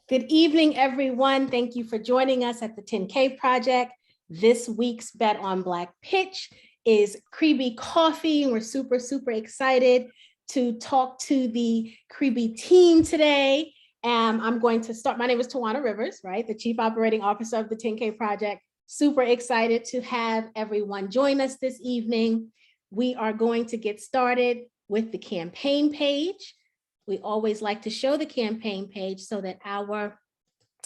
Good evening, everyone. Thank you for joining us at the 10K Project. This week's Bet on Black pitch is Kribi Coffee. We're super excited to talk to the Kribi team today. I'm going to start. My name is Tawana Rivers, right? The Chief Operating Officer of the 10K Project. Super excited to have everyone join us this evening. We are going to get started with the campaign page. We always like to show the campaign page so that our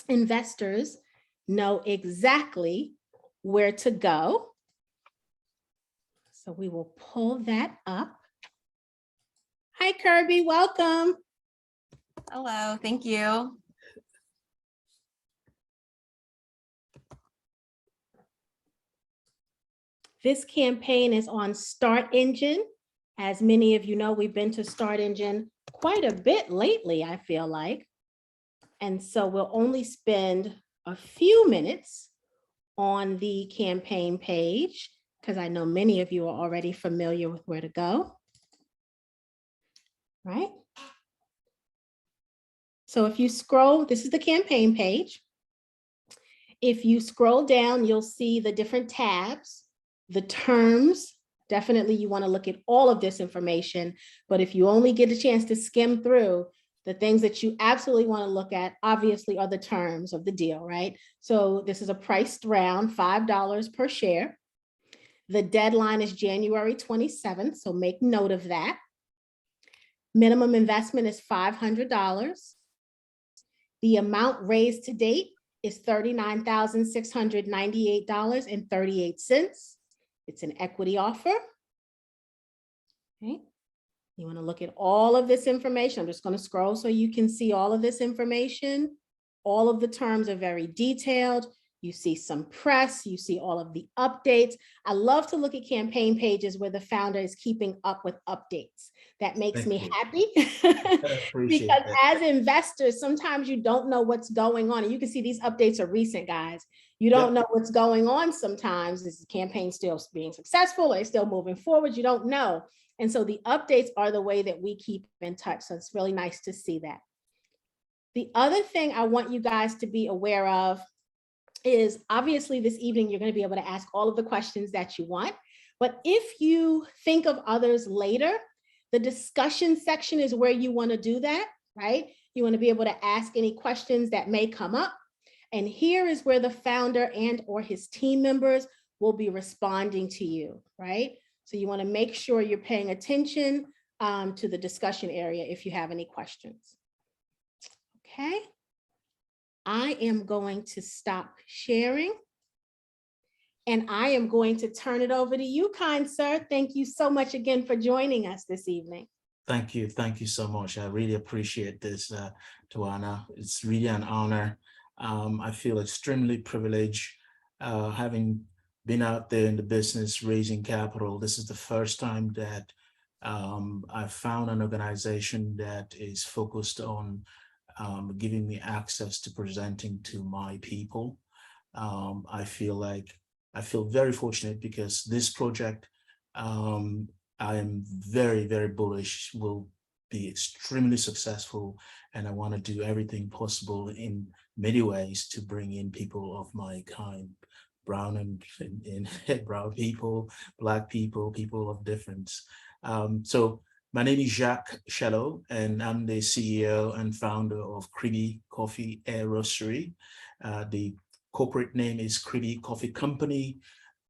investors know exactly where to go. So we will pull that up. Hi, Kribi, welcome. Hello, thank you. This campaign is on Start Engine. As many of you know, we've been to Start Engine quite a bit lately, I feel like. And so we'll only spend a few minutes on the campaign page because I know many of you are already familiar with where to go, right? So if you scroll, this is the campaign page. If you scroll down, you'll see the different tabs, the terms. Definitely you want to look at all of this information, but if you only get a chance to skim through, the things that you absolutely want to look at obviously are the terms of the deal, right? So this is a priced round, $5 per share. The deadline is January 27th, so make note of that. Minimum investment is $500. The amount raised to date is $39,698.38. It's an equity offer. Okay. You want to look at all of this information. I'm just going to scroll so you can see all of this information. All of the terms are very detailed. You see some press, you see all of the updates. I love to look at campaign pages where the founder is keeping up with updates. That makes me happy because as investors, sometimes you don't know what's going on. And you can see these updates are recent, guys. You don't know what's going on sometimes. Is the campaign still being successful? Are they still moving forward? You don't know. And so the updates are the way that we keep in touch. So it's really nice to see that. The other thing I want you guys to be aware of is obviously this evening, you're going to be able to ask all of the questions that you want. But if you think of others later, the discussion section is where you want to do that, right? You want to be able to ask any questions that may come up. And here is where the founder and or his team members will be responding to you, right? So you want to make sure you're paying attention to the discussion area if you have any questions. Okay. I am going to stop sharing and I am going to turn it over to you, kind sir. Thank you so much again for joining us this evening. Thank you so much. I really appreciate this, Tawana. It's really an honor. I feel extremely privileged having been out there in the business raising capital. This is the first time that I've found an organization that is focused on giving me access to presenting to my people. I feel very fortunate because this project, I am very bullish, will be extremely successful. And I want to do everything possible in many ways to bring in people of my kind, brown and brown people, Black people, people of difference. So my name is Jacques Chalot, and I'm the CEO and founder of Kribi Coffee Air Roastery. The corporate name is Kribi Coffee Company.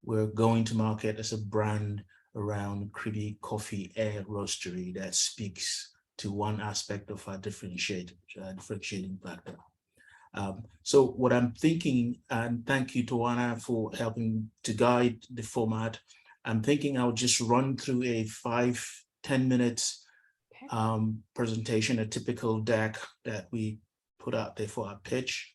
We're going to market as a brand around Kribi Coffee Air Roastery that speaks to one aspect of our differentiating factor. So what I'm thinking, and thank you, Tawana, for helping to guide the format. I'm thinking I'll just run through a 5-10 minutes presentation, a typical deck that we put out there for our pitch.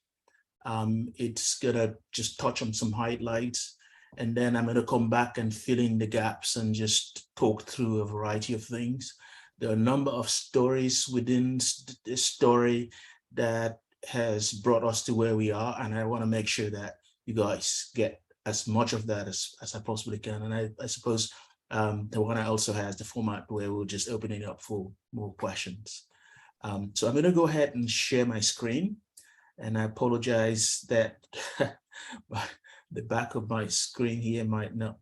It's gonna just touch on some highlights, and then I'm gonna come back and fill in the gaps and just talk through a variety of things. There are a number of stories within this story that has brought us to where we are, and I want to make sure that you guys get as much of that as I possibly can. And I suppose the one I also has the format where we'll just open it up for more questions. So I'm going to go ahead and share my screen, And I apologize that the back of my screen here might not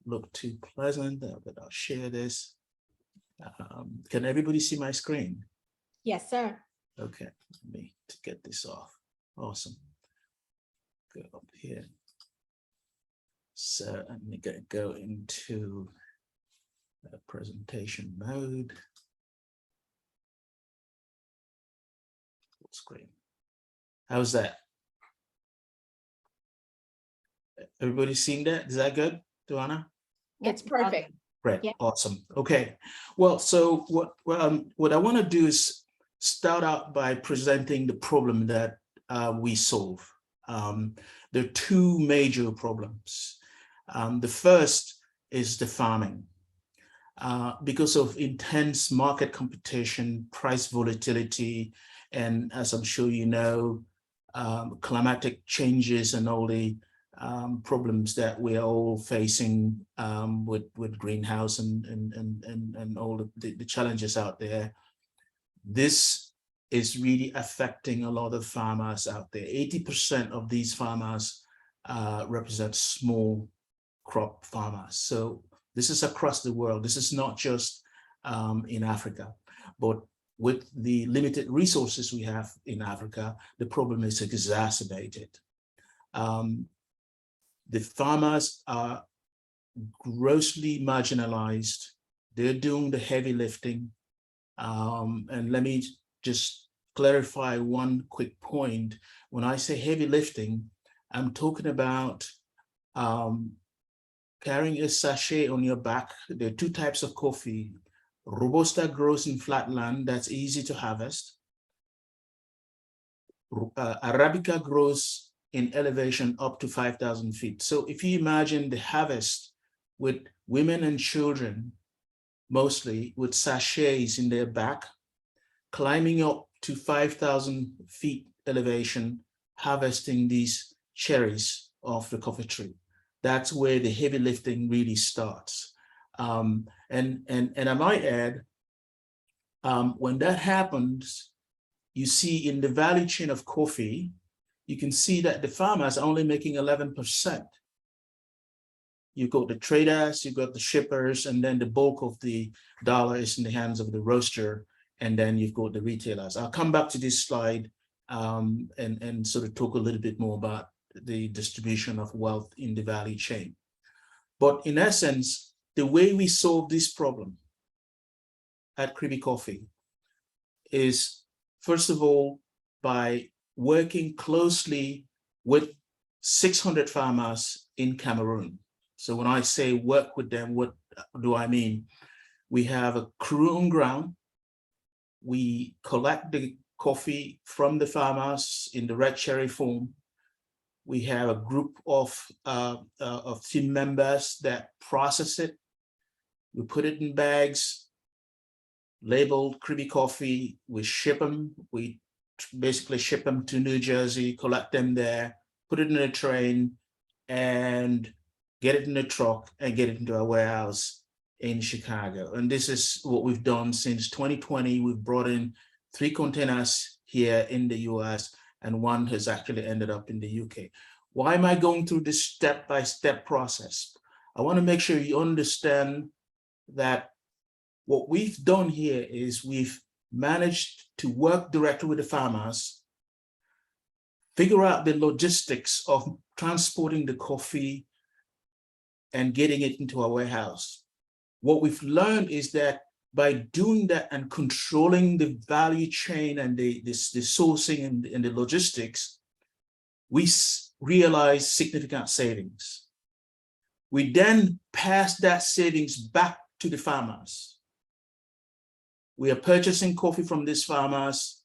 look too pleasant, but I'll share this. Can everybody see my screen? Yes, sir. Okay, let me to get this off. Awesome. Go up here. So I'm gonna go into presentation mode. Full screen. How's that? Everybody seeing that? Is that good, Duana? It's perfect. Great, Yeah. awesome. Okay, well, so what I want to do is start out by presenting the problem that we solve. There are two major problems. The first is the farming. Because of intense market competition, price volatility, and as I'm sure you know, climatic changes and all the problems that we are all facing with greenhouse and all the challenges out there. This is really affecting a lot of farmers out there. 80% of these farmers represent small crop farmers. So this is across the world. This is not just in Africa, but with the limited resources we have in Africa, the problem is exacerbated. The farmers are grossly marginalized. They're doing the heavy lifting. And let me just clarify one quick point. When I say heavy lifting, I'm talking about carrying a sachet on your back. There are two types of coffee. Robusta grows in flatland, that's easy to harvest. Arabica grows in elevation up to 5,000 feet. So if you imagine the harvest with women and children, mostly with sachets in their back, climbing up to 5,000 feet elevation, harvesting these cherries off the coffee tree. That's where the heavy lifting really starts. And I might add, when that happens, you see in the value chain of coffee, you can see that the farmers are only making 11%. You've got the traders, you've got the shippers, and then the bulk of the dollar is in the hands of the roaster, and then you've got the retailers. I'll come back to this slide and sort of talk a little bit more about the distribution of wealth in the value chain. But in essence, the way we solve this problem at Kribi Coffee is, first of all, by working closely with 600 farmers in Cameroon. So when I say work with them, what do I mean? We have a crew on ground. We collect the coffee from the farmers in the red cherry form. We have a group of team members that process it. We put it in bags, labeled Kribi Coffee. We ship them. We basically ship them to New Jersey, collect them there, put it in a train, and get it in a truck and get it into a warehouse in Chicago. And this is what we've done since 2020. We've brought in 3 containers here in the US, and 1 has actually ended up in the UK. Why am I going through this step-by-step process? I want to make sure you understand that what we've done here is we've managed to work directly with the farmers, figure out the logistics of transporting the coffee and getting it into our warehouse. What we've learned is that by doing that and controlling the value chain and the sourcing and the logistics, we realize significant savings. We then pass that savings back to the farmers. We are purchasing coffee from these farmers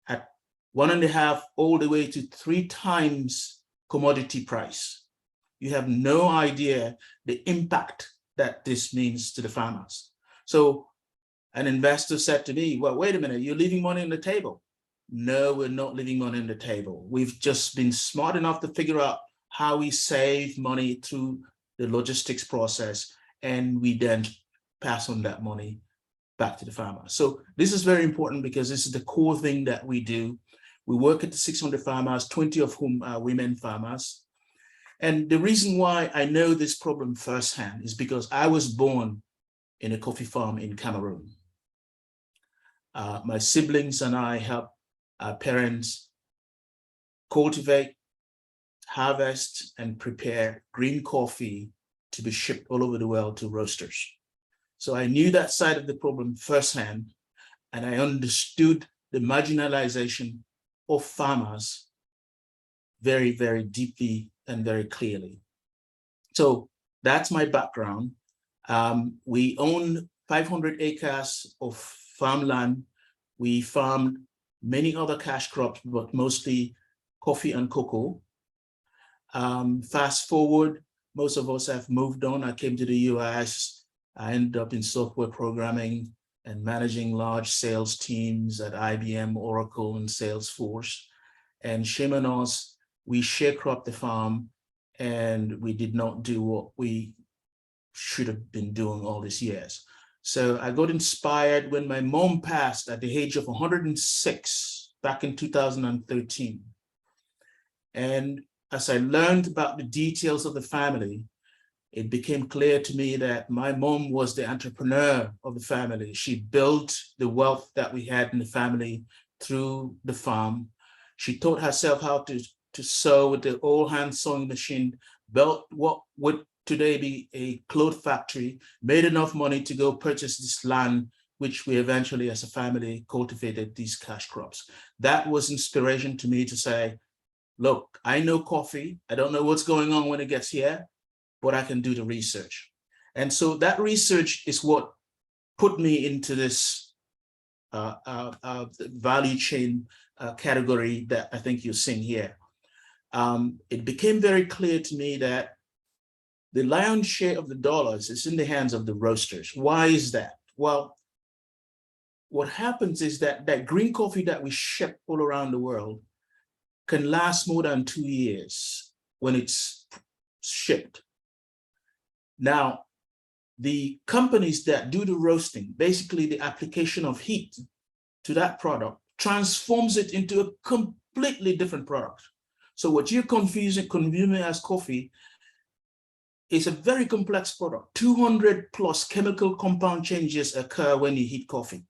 at 1.5 all the way to 3 times commodity price. You have no idea the impact that this means to the farmers. So an investor said to me, well, wait a minute, you're leaving money on the table. No, we're not leaving money on the table. We've just been smart enough to figure out how we save money through the logistics process, and we then pass on that money back to the farmer. So this is very important because this is the core thing that we do. We work at the 600 farmers, 20 of whom are women farmers. And the reason why I know this problem firsthand is because I was born in a coffee farm in Cameroon. My siblings and I helped our parents cultivate, harvest, and prepare green coffee to be shipped all over the world to roasters. So I knew that side of the problem firsthand, and I understood the marginalization of farmers very, very deeply and very clearly. So that's my background. We own 500 acres of farmland. We farmed many other cash crops, but mostly coffee and cocoa. Fast forward, most of us have moved on. I came to the US. I ended up in software programming and managing large sales teams at IBM, Oracle, and Salesforce. And shame on us, we sharecropped the farm and we did not do what we should have been doing all these years. So I got inspired when my mom passed at the age of 106 back in 2013. And as I learned about the details of the family, it became clear to me that my mom was the entrepreneur of the family. She built the wealth that we had in the family through the farm. She taught herself how to sew with the old hand sewing machine, built what would today be a cloth factory, made enough money to go purchase this land, which we eventually as a family cultivated these cash crops. That was inspiration to me to say, look, I know coffee. I don't know what's going on when it gets here, but I can do the research. And so that research is what put me into this value chain category that I think you're seeing here. It became very clear to me that the lion's share of the dollars is in the hands of the roasters. Why is that? Well, what happens is that that green coffee that we ship all around the world can last more than 2 years when it's shipped. Now, the companies that do the roasting, basically the application of heat to that product, transforms it into a completely different product. So what you're consuming as coffee is a very complex product. 200 plus chemical compound changes occur when you heat coffee.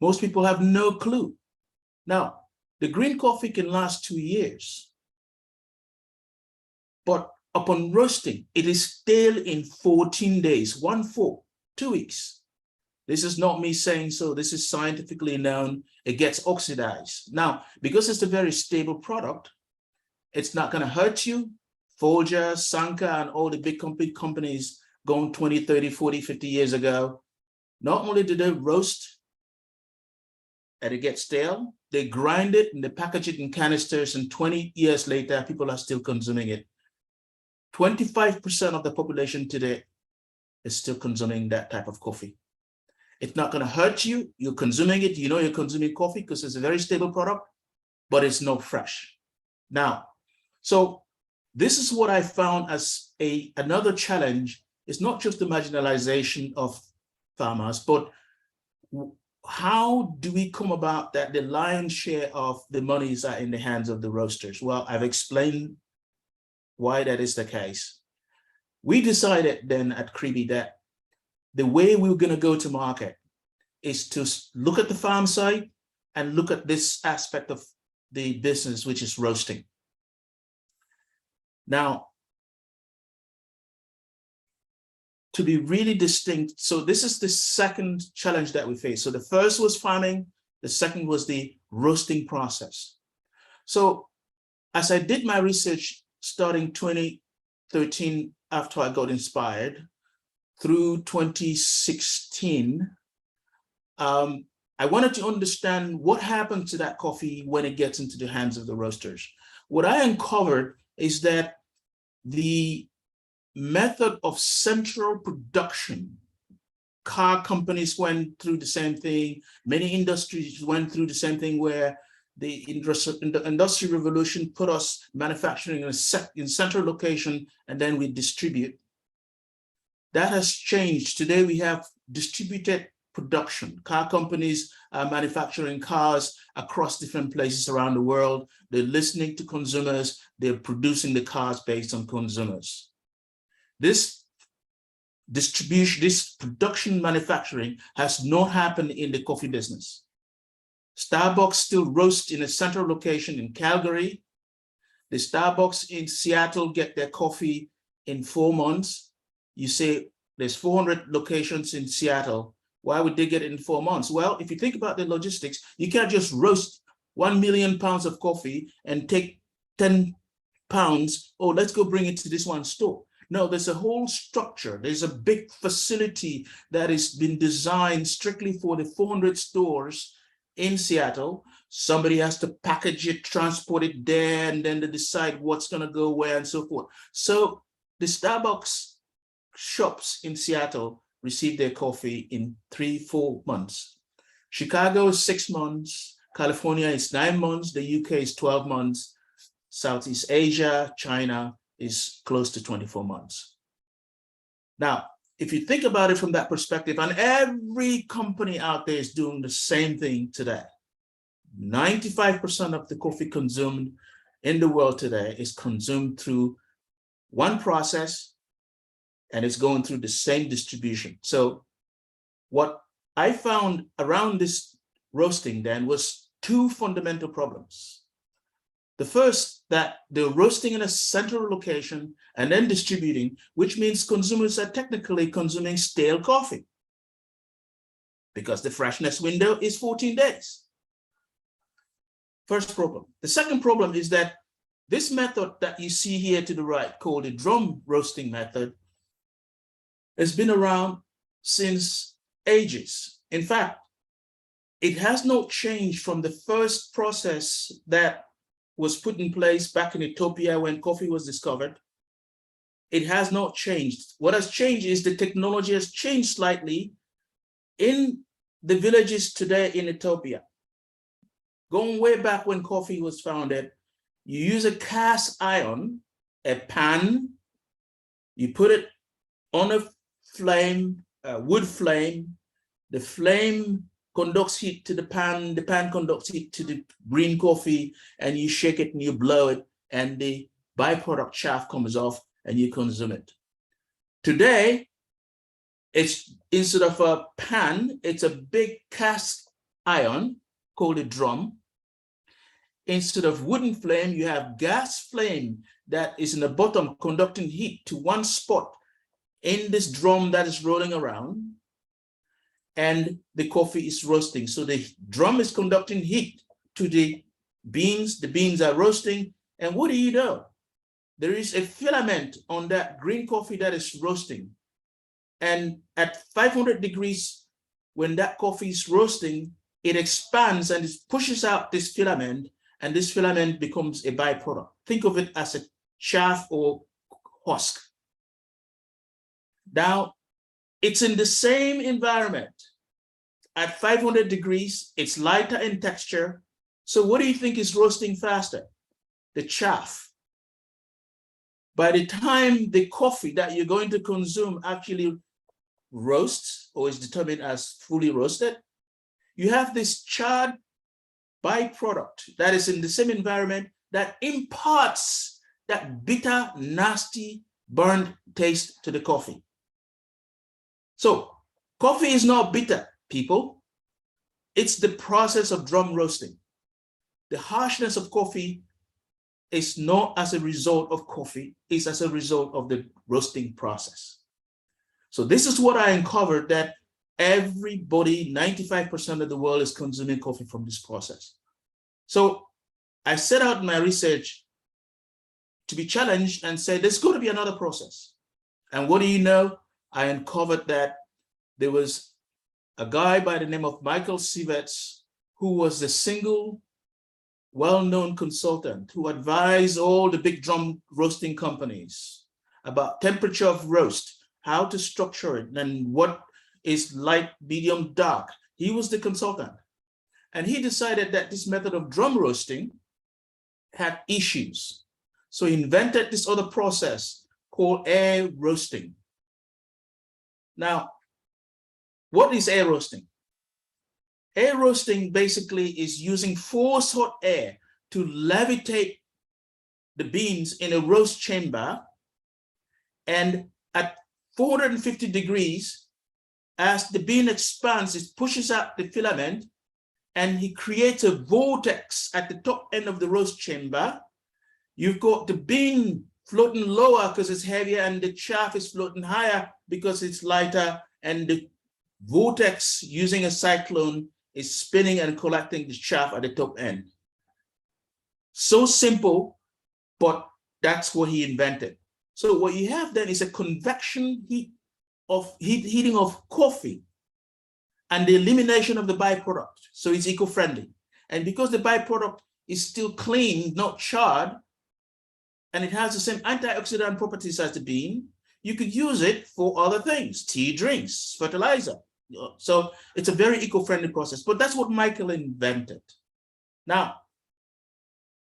Most people have no clue. Now, the green coffee can last 2 years, but upon roasting, it is stale in 14 days, 2 weeks. This is not me saying so, this is scientifically known. It gets oxidized. Now, because it's a very stable product, it's not gonna hurt you. Folger, Sanka, and all the big companies going 20, 30, 40, 50 years ago, not only did they roast and it gets stale, they grind it and they package it in canisters, and 20 years later, people are still consuming it. 25% of the population today is still consuming that type of coffee. It's not gonna hurt you, you're consuming it, you know you're consuming coffee because it's a very stable product, but it's not fresh. Now, so this is what I found as another challenge. It's not just the marginalization of farmers, but how do we come about that the lion's share of the monies are in the hands of the roasters? Well, I've explained why that is the case. We decided then at Kribi that the way we were going to go to market is to look at the farm side and look at this aspect of the business, which is roasting. Now, to be really distinct, so this is the second challenge that we face. So the first was farming, the second was the roasting process. So as I did my research starting 2013, after I got inspired, through 2016, I wanted to understand what happens to that coffee when it gets into the hands of the roasters. What I uncovered is that the method of central production, car companies went through the same thing, many industries went through the same thing, where the industrial revolution put us manufacturing in central location and then we distribute. That has changed. Today we have distributed production. Car companies are manufacturing cars across different places around the world. They're listening to consumers. They're producing the cars based on consumers. This distribution, this production manufacturing has not happened in the coffee business. Starbucks still roasts in a central location in Calgary. The Starbucks in Seattle get their coffee in 4 months. You say there's 400 locations in Seattle. Why would they get it in 4 months? Well, if you think about the logistics, you can't just roast 1 million pounds of coffee and take 10 pounds, oh, let's go bring it to this one store. No, there's a whole structure. There's a big facility that has been designed strictly for the 400 stores in Seattle. Somebody has to package it, transport it there, and then they decide what's going to go where and so forth. So the Starbucks shops in Seattle receive their coffee in 3-4 months. Chicago is 6 months. California is 9 months. The UK is 12 months. Southeast Asia, China is close to 24 months. Now, if you think about it from that perspective, and every company out there is doing the same thing today. 95% of the coffee consumed in the world today is consumed through one process, and it's going through the same distribution. So what I found around this roasting then was 2 fundamental problems. The first, that they're roasting in a central location and then distributing, which means consumers are technically consuming stale coffee because the freshness window is 14 days. First problem. The second problem is that this method that you see here to the right, called the drum roasting method, has been around since ages. In fact, it has not changed from the first process that was put in place back in Ethiopia when coffee was discovered. It has not changed. What has changed is the technology has changed slightly in the villages today in Ethiopia. Going way back when coffee was founded, you use a cast iron, a pan, you put it on a flame, a wood flame, the flame conducts heat to the pan conducts heat to the green coffee, and you shake it and you blow it, and the byproduct chaff comes off and you consume it. Today, it's instead of a pan, it's a big cast iron called a drum. Instead of wooden flame, you have gas flame that is in the bottom conducting heat to one spot in this drum that is rolling around, and the coffee is roasting. So the drum is conducting heat to the beans are roasting, and what do you know? There is a filament on that green coffee that is roasting. And at 500 degrees, when that coffee is roasting, it expands and it pushes out this filament, and this filament becomes a byproduct. Think of it as a chaff or husk. Now, it's in the same environment. At 500 degrees, it's lighter in texture. So what do you think is roasting faster? The chaff. By the time the coffee that you're going to consume actually roasts or is determined as fully roasted, you have this charred byproduct that is in the same environment that imparts that bitter, nasty, burnt taste to the coffee. So coffee is not bitter, people. It's the process of drum roasting. The harshness of coffee is not as a result of coffee, it's as a result of the roasting process. So this is what I uncovered, that everybody, 95% of the world is consuming coffee from this process. So I set out my research to be challenged and said, there's going to be another process. And what do you know? I uncovered that there was a guy by the name of Michael Sieverts, who was the single well-known consultant who advised all the big drum roasting companies about temperature of roast, how to structure it, and what is light, medium, dark. He was the consultant. And he decided that this method of drum roasting had issues. So he invented this other process called air roasting. Now, What is air roasting? Air roasting basically is using forced hot air to levitate the beans in a roast chamber, and at 450 degrees, as the bean expands, it pushes out the filament, and he creates a vortex at the top end of the roast chamber. You've got the bean floating lower because it's heavier, and the chaff is floating higher because it's lighter, and the vortex using a cyclone is spinning and collecting the chaff at the top end. So simple, but that's what he invented. So what you have then is a convection heating of coffee and the elimination of the byproduct. So it's eco-friendly. And because the byproduct is still clean, not charred, and it has the same antioxidant properties as the bean, you could use it for other things, tea drinks, fertilizer. So it's a very eco-friendly process, but that's what Michael invented. Now,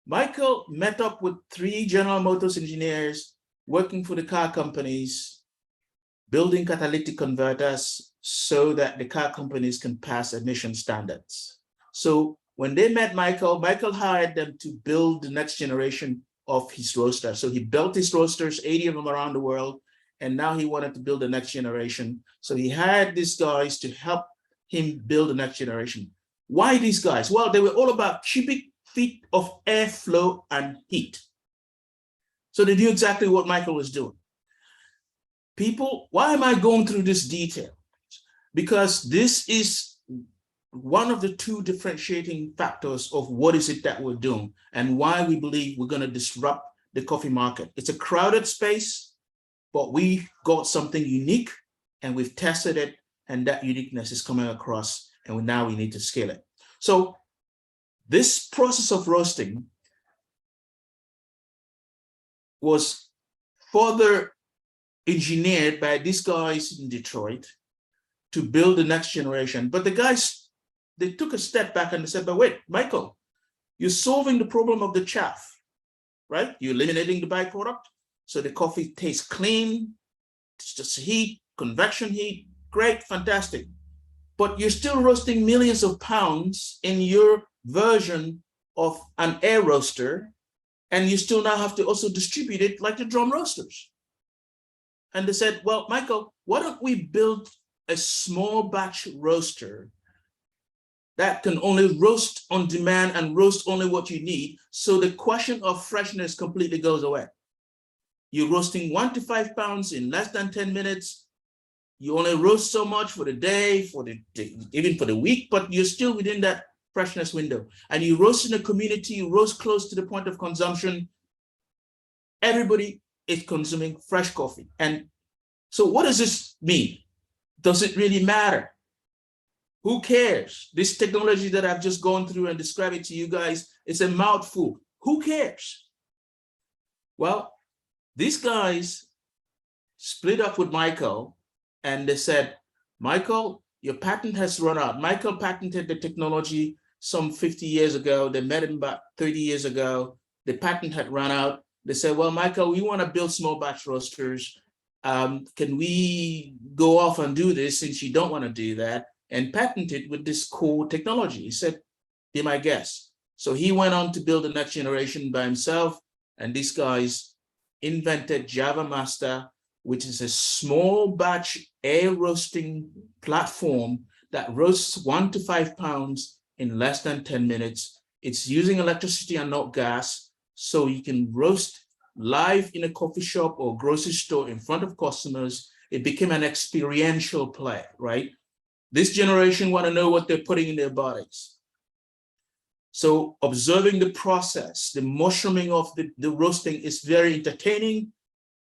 Michael met up with 3 General Motors engineers working for the car companies, building catalytic converters so that the car companies can pass emission standards. So when they met Michael, Michael hired them to build the next generation of his roaster. So he built his roasters, 80 of them around the world, and now he wanted to build the next generation. So he hired these guys to help him build the next generation. Why these guys? Well, they were all about cubic feet of airflow and heat. So they knew exactly what Michael was doing. People, why am I going through this detail? Because this is one of the 2 differentiating factors of what is it that we're doing and why we believe we're going to disrupt the coffee market. It's a crowded space, but we got something unique and we've tested it, and that uniqueness is coming across, and now we need to scale it. So this process of roasting was further engineered by these guys in Detroit to build the next generation. But the guys, they took a step back and they said, but wait, Michael, you're solving the problem of the chaff, right? You're eliminating the byproduct. So the coffee tastes clean, it's just heat, convection heat, great, fantastic. But you're still roasting millions of pounds in your version of an air roaster, and you still now have to also distribute it like the drum roasters. And they said, well, Michael, why don't we build a small batch roaster that can only roast on demand and roast only what you need, so the question of freshness completely goes away. You're roasting 1 to 5 pounds in less than 10 minutes. You only roast so much for the day, even for the week, but you're still within that freshness window. And you roast in a community, you roast close to the point of consumption. Everybody is consuming fresh coffee. And so what does this mean? Does it really matter? Who cares? This technology that I've just gone through and described it to you guys, it's a mouthful. Who cares? Well, these guys split up with Michael, and they said, Michael, your patent has run out. Michael patented the technology some 50 years ago. They met him about 30 years ago. The patent had run out. They said, well, Michael, we want to build small batch roasters. Can we go off and do this since you don't want to do that? And patent it with this core technology. He said, be my guest. So he went on to build the next generation by himself. And these guys invented Java Master, which is a small batch air roasting platform that roasts 1 to 5 pounds in less than 10 minutes. It's using electricity and not gas, so you can roast live in a coffee shop or grocery store in front of customers. It became an experiential play, right? This generation want to know what they're putting in their bodies. So observing the process, the mushrooming of the roasting is very entertaining,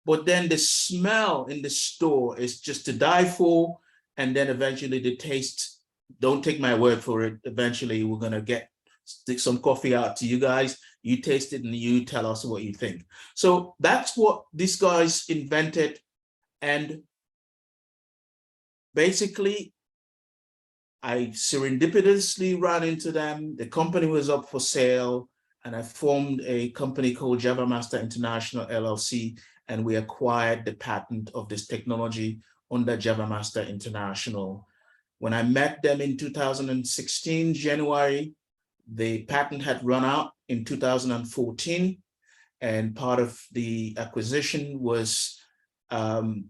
but then the smell in the store is just to die for. And then eventually the taste, don't take my word for it. Eventually we're going to stick some coffee out to you guys. You taste it and you tell us what you think. So that's what these guys invented. And basically, I serendipitously ran into them. The company was up for sale, and I formed a company called Java Master International LLC, and we acquired the patent of this technology under Java Master International. When I met them in 2016, January, the patent had run out in 2014. And part of the acquisition was, I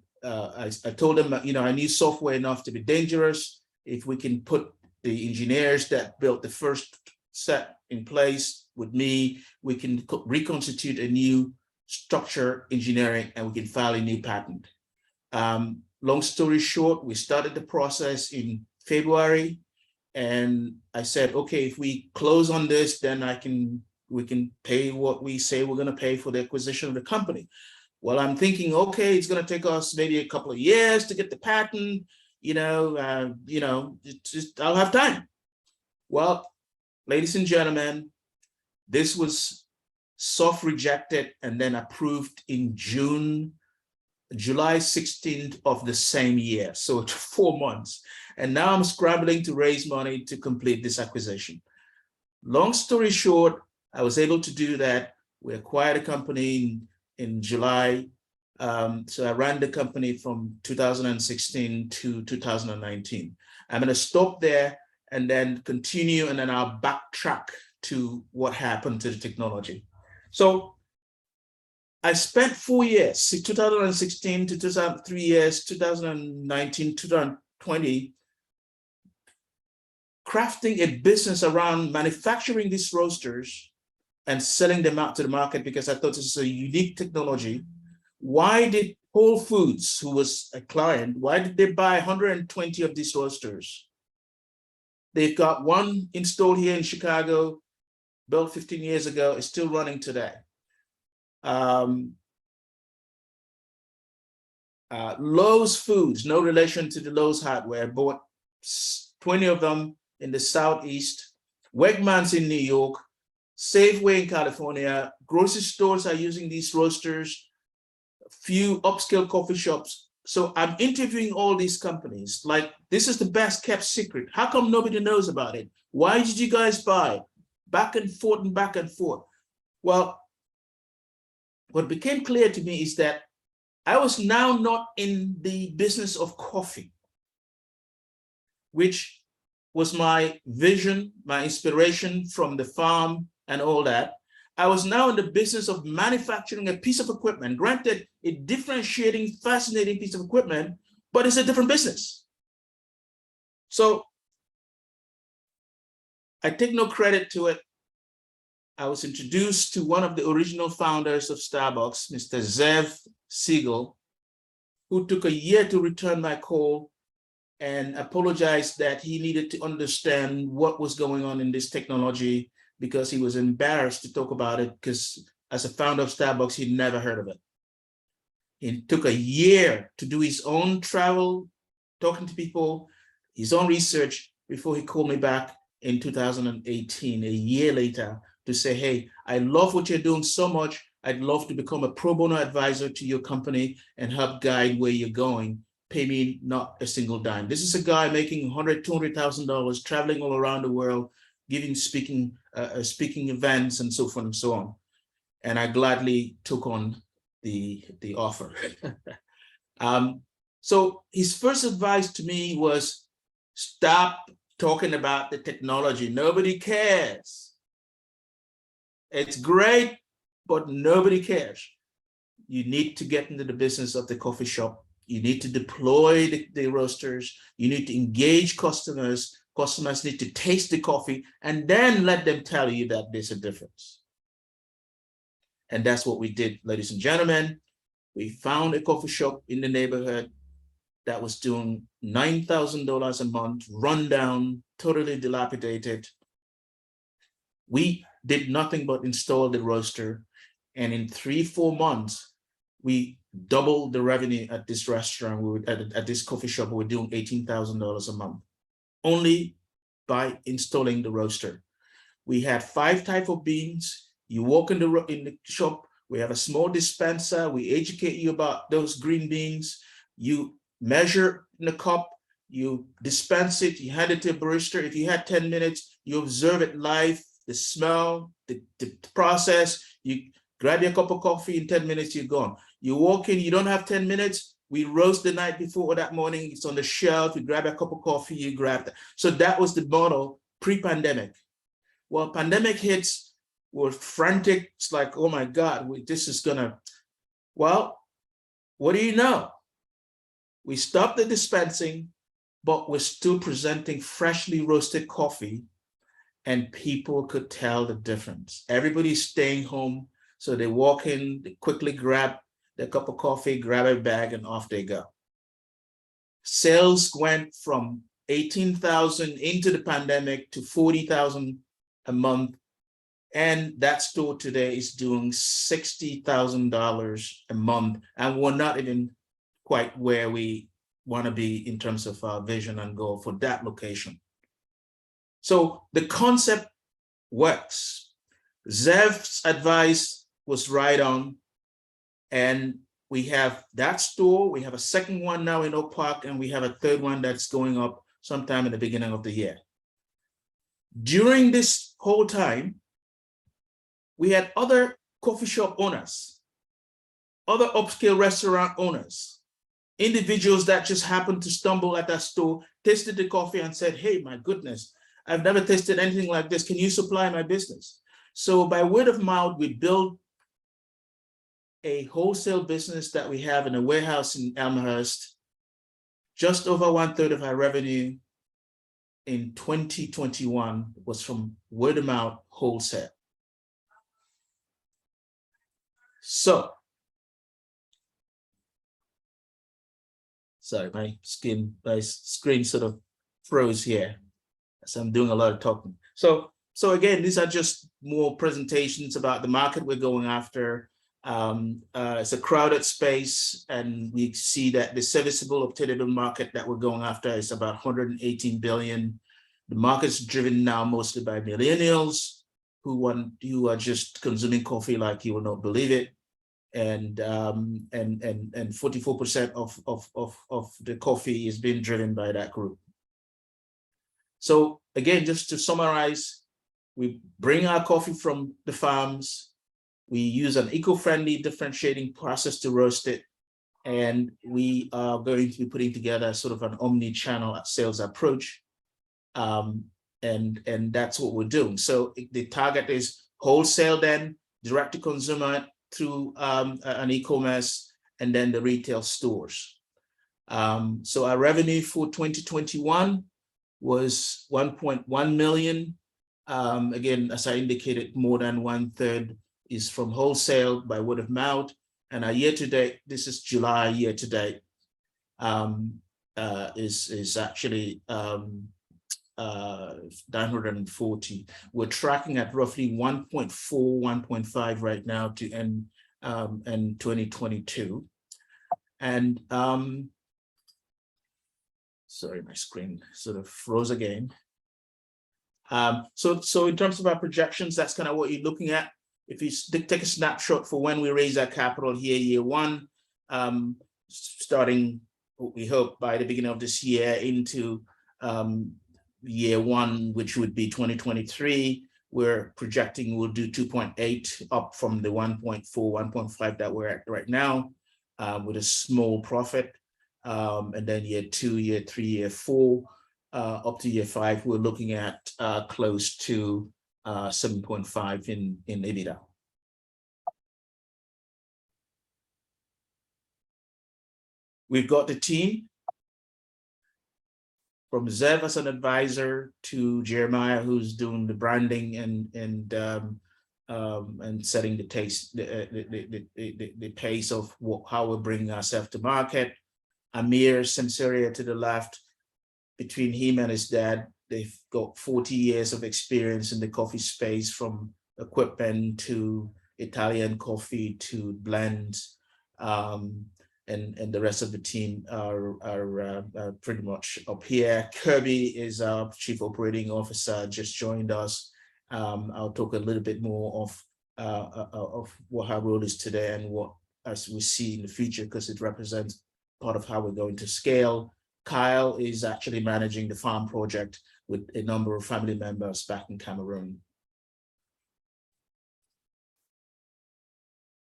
told them, I knew software enough to be dangerous. If we can put the engineers that built the first set in place with me, we can reconstitute a new structure engineering and we can file a new patent. Long story short, we started the process in February, and I said, okay, if we close on this, then we can pay what we say we're going to pay for the acquisition of the company. Well, I'm thinking, okay, it's going to take us maybe a couple of years to get the patent, I'll have time. Well, ladies and gentlemen, this was soft rejected and then approved in July 16th of the same year. So 4 months. And now I'm scrambling to raise money to complete this acquisition. Long story short, I was able to do that. We acquired a company in July. So I ran the company from 2016 to 2019. I'm going to stop there and then continue, and then I'll backtrack to what happened to the technology. So I spent 4 years, 2016 to 3 years, 2019, 2020, crafting a business around manufacturing these roasters and selling them out to the market because I thought this is a unique technology. Why did Whole Foods, who was a client, why did they buy 120 of these roasters? They've got one installed here in Chicago, built 15 years ago, is still running today. Lowe's Foods, no relation to the Lowe's hardware, bought 20 of them in the Southeast, Wegmans in New York, Safeway in California, grocery stores are using these roasters, few upscale coffee shops. So I'm interviewing all these companies, like, this is the best kept secret. How come nobody knows about it? Why did you guys buy? Back and forth and back and forth. Well, what became clear to me is that I was now not in the business of coffee, which was my vision, my inspiration from the farm and all that. I was now in the business of manufacturing a piece of equipment, granted a differentiating, fascinating piece of equipment, but it's a different business. So I take no credit to it. I was introduced to one of the original founders of Starbucks, Mr. Zev Siegel, who took a year to return my call and apologized that he needed to understand what was going on in this technology because he was embarrassed to talk about it because as a founder of Starbucks, he'd never heard of it. It took a year to do his own travel, talking to people, his own research before he called me back in 2018, a year later, to say, hey, I love what you're doing so much. I'd love to become a pro bono advisor to your company and help guide where you're going. Pay me not a single dime. This is a guy making $100,000, $200,000, traveling all around the world, giving speaking events and so forth and so on. And I gladly took on the offer. So his first advice to me was, stop talking about the technology. Nobody cares. It's great, but nobody cares. You need to get into the business of the coffee shop. You need to deploy the roasters. You need to engage customers. Customers need to taste the coffee and then let them tell you that there's a difference. And that's what we did, ladies and gentlemen. We found a coffee shop in the neighborhood that was doing $9,000 a month, run down, totally dilapidated. We did nothing but install the roaster. And in 3-4 months, we doubled the revenue at this restaurant. We were at this coffee shop, we were doing $18,000 a month, only by installing the roaster. We had 5 types of beans. You walk in the shop, we have a small dispenser. We educate you about those green beans. You measure in the cup, you dispense it, you hand it to a barista. If you had 10 minutes, you observe it live, the smell, the process. You grab your cup of coffee, in 10 minutes, you're gone. You walk in, you don't have 10 minutes, We roast the night before or that morning. It's on the shelf. You grab a cup of coffee, you grab that. So that was the model pre-pandemic. Well, pandemic hits, we're frantic. It's like, oh my God, this is gonna, well, what do you know? We stopped the dispensing, but we're still presenting freshly roasted coffee, and people could tell the difference. Everybody's staying home, so they walk in, they quickly grab their cup of coffee, grab a bag, and off they go. Sales went from 18,000 into the pandemic to 40,000 a month. And that store today is doing $60,000 a month. And we're not even quite where we want to be in terms of our vision and goal for that location. So the concept works. Zev's advice was right on. And we have that store, we have a second one now in Oak Park, and we have a third one that's going up sometime in the beginning of the year. During this whole time, we had other coffee shop owners, other upscale restaurant owners, individuals that just happened to stumble at that store, tasted the coffee and said, hey, my goodness, I've never tasted anything like this. Can you supply my business? So by word of mouth, we built a wholesale business that we have in a warehouse in Elmhurst. Just over 1/3 of our revenue in 2021 was from word of mouth wholesale. So, sorry, my screen sort of froze here. So I'm doing a lot of talking. So again, these are just more presentations about the market we're going after. It's a crowded space, and we see that the serviceable obtainable market that we're going after is about 118 billion. The market's driven now mostly by millennials who are just consuming coffee like you will not believe it, and 44% of the coffee is being driven by that group. So again, just to summarize, we bring our coffee from the farms. We use an eco-friendly differentiating process to roast it, and we are going to be putting together sort of an omni-channel sales approach, and that's what we're doing. So the target is wholesale, then direct to consumer through an e-commerce, and then the retail stores. So our revenue for 2021 was 1.1 million. Again, as I indicated, more than 1/3 is from wholesale by word of mouth, and our year to date, this is July year to date, is actually 940. We're tracking at roughly 1.4, 1.5 right now to end 2022. And sorry, my screen sort of froze again. So in terms of our projections, that's kind of what you're looking at. If you take a snapshot for when we raise our capital here, year one, starting, we hope, by the beginning of this year into year one, which would be 2023, we're projecting we'll do 2.8, up from the 1.4, 1.5 that we're at right now, with a small profit. And then year 2, year 3, year 4, up to year 5, we're looking at close to 7.5 in EBITDA. We've got the team from Zev as an advisor to Jeremiah, who's doing the branding and setting the taste, the pace of how we're bringing ourselves to market. Amir Semseria to the left. Between him and his dad, they've got 40 years of experience in the coffee space, from equipment to Italian coffee to blends, and the rest of the team are pretty much up here. Kribi is our Chief Operating Officer, just joined us. I'll talk a little bit more of what her role is today and what as we see in the future, because it represents part of how we're going to scale. Kyle is actually managing the farm project with a number of family members back in Cameroon.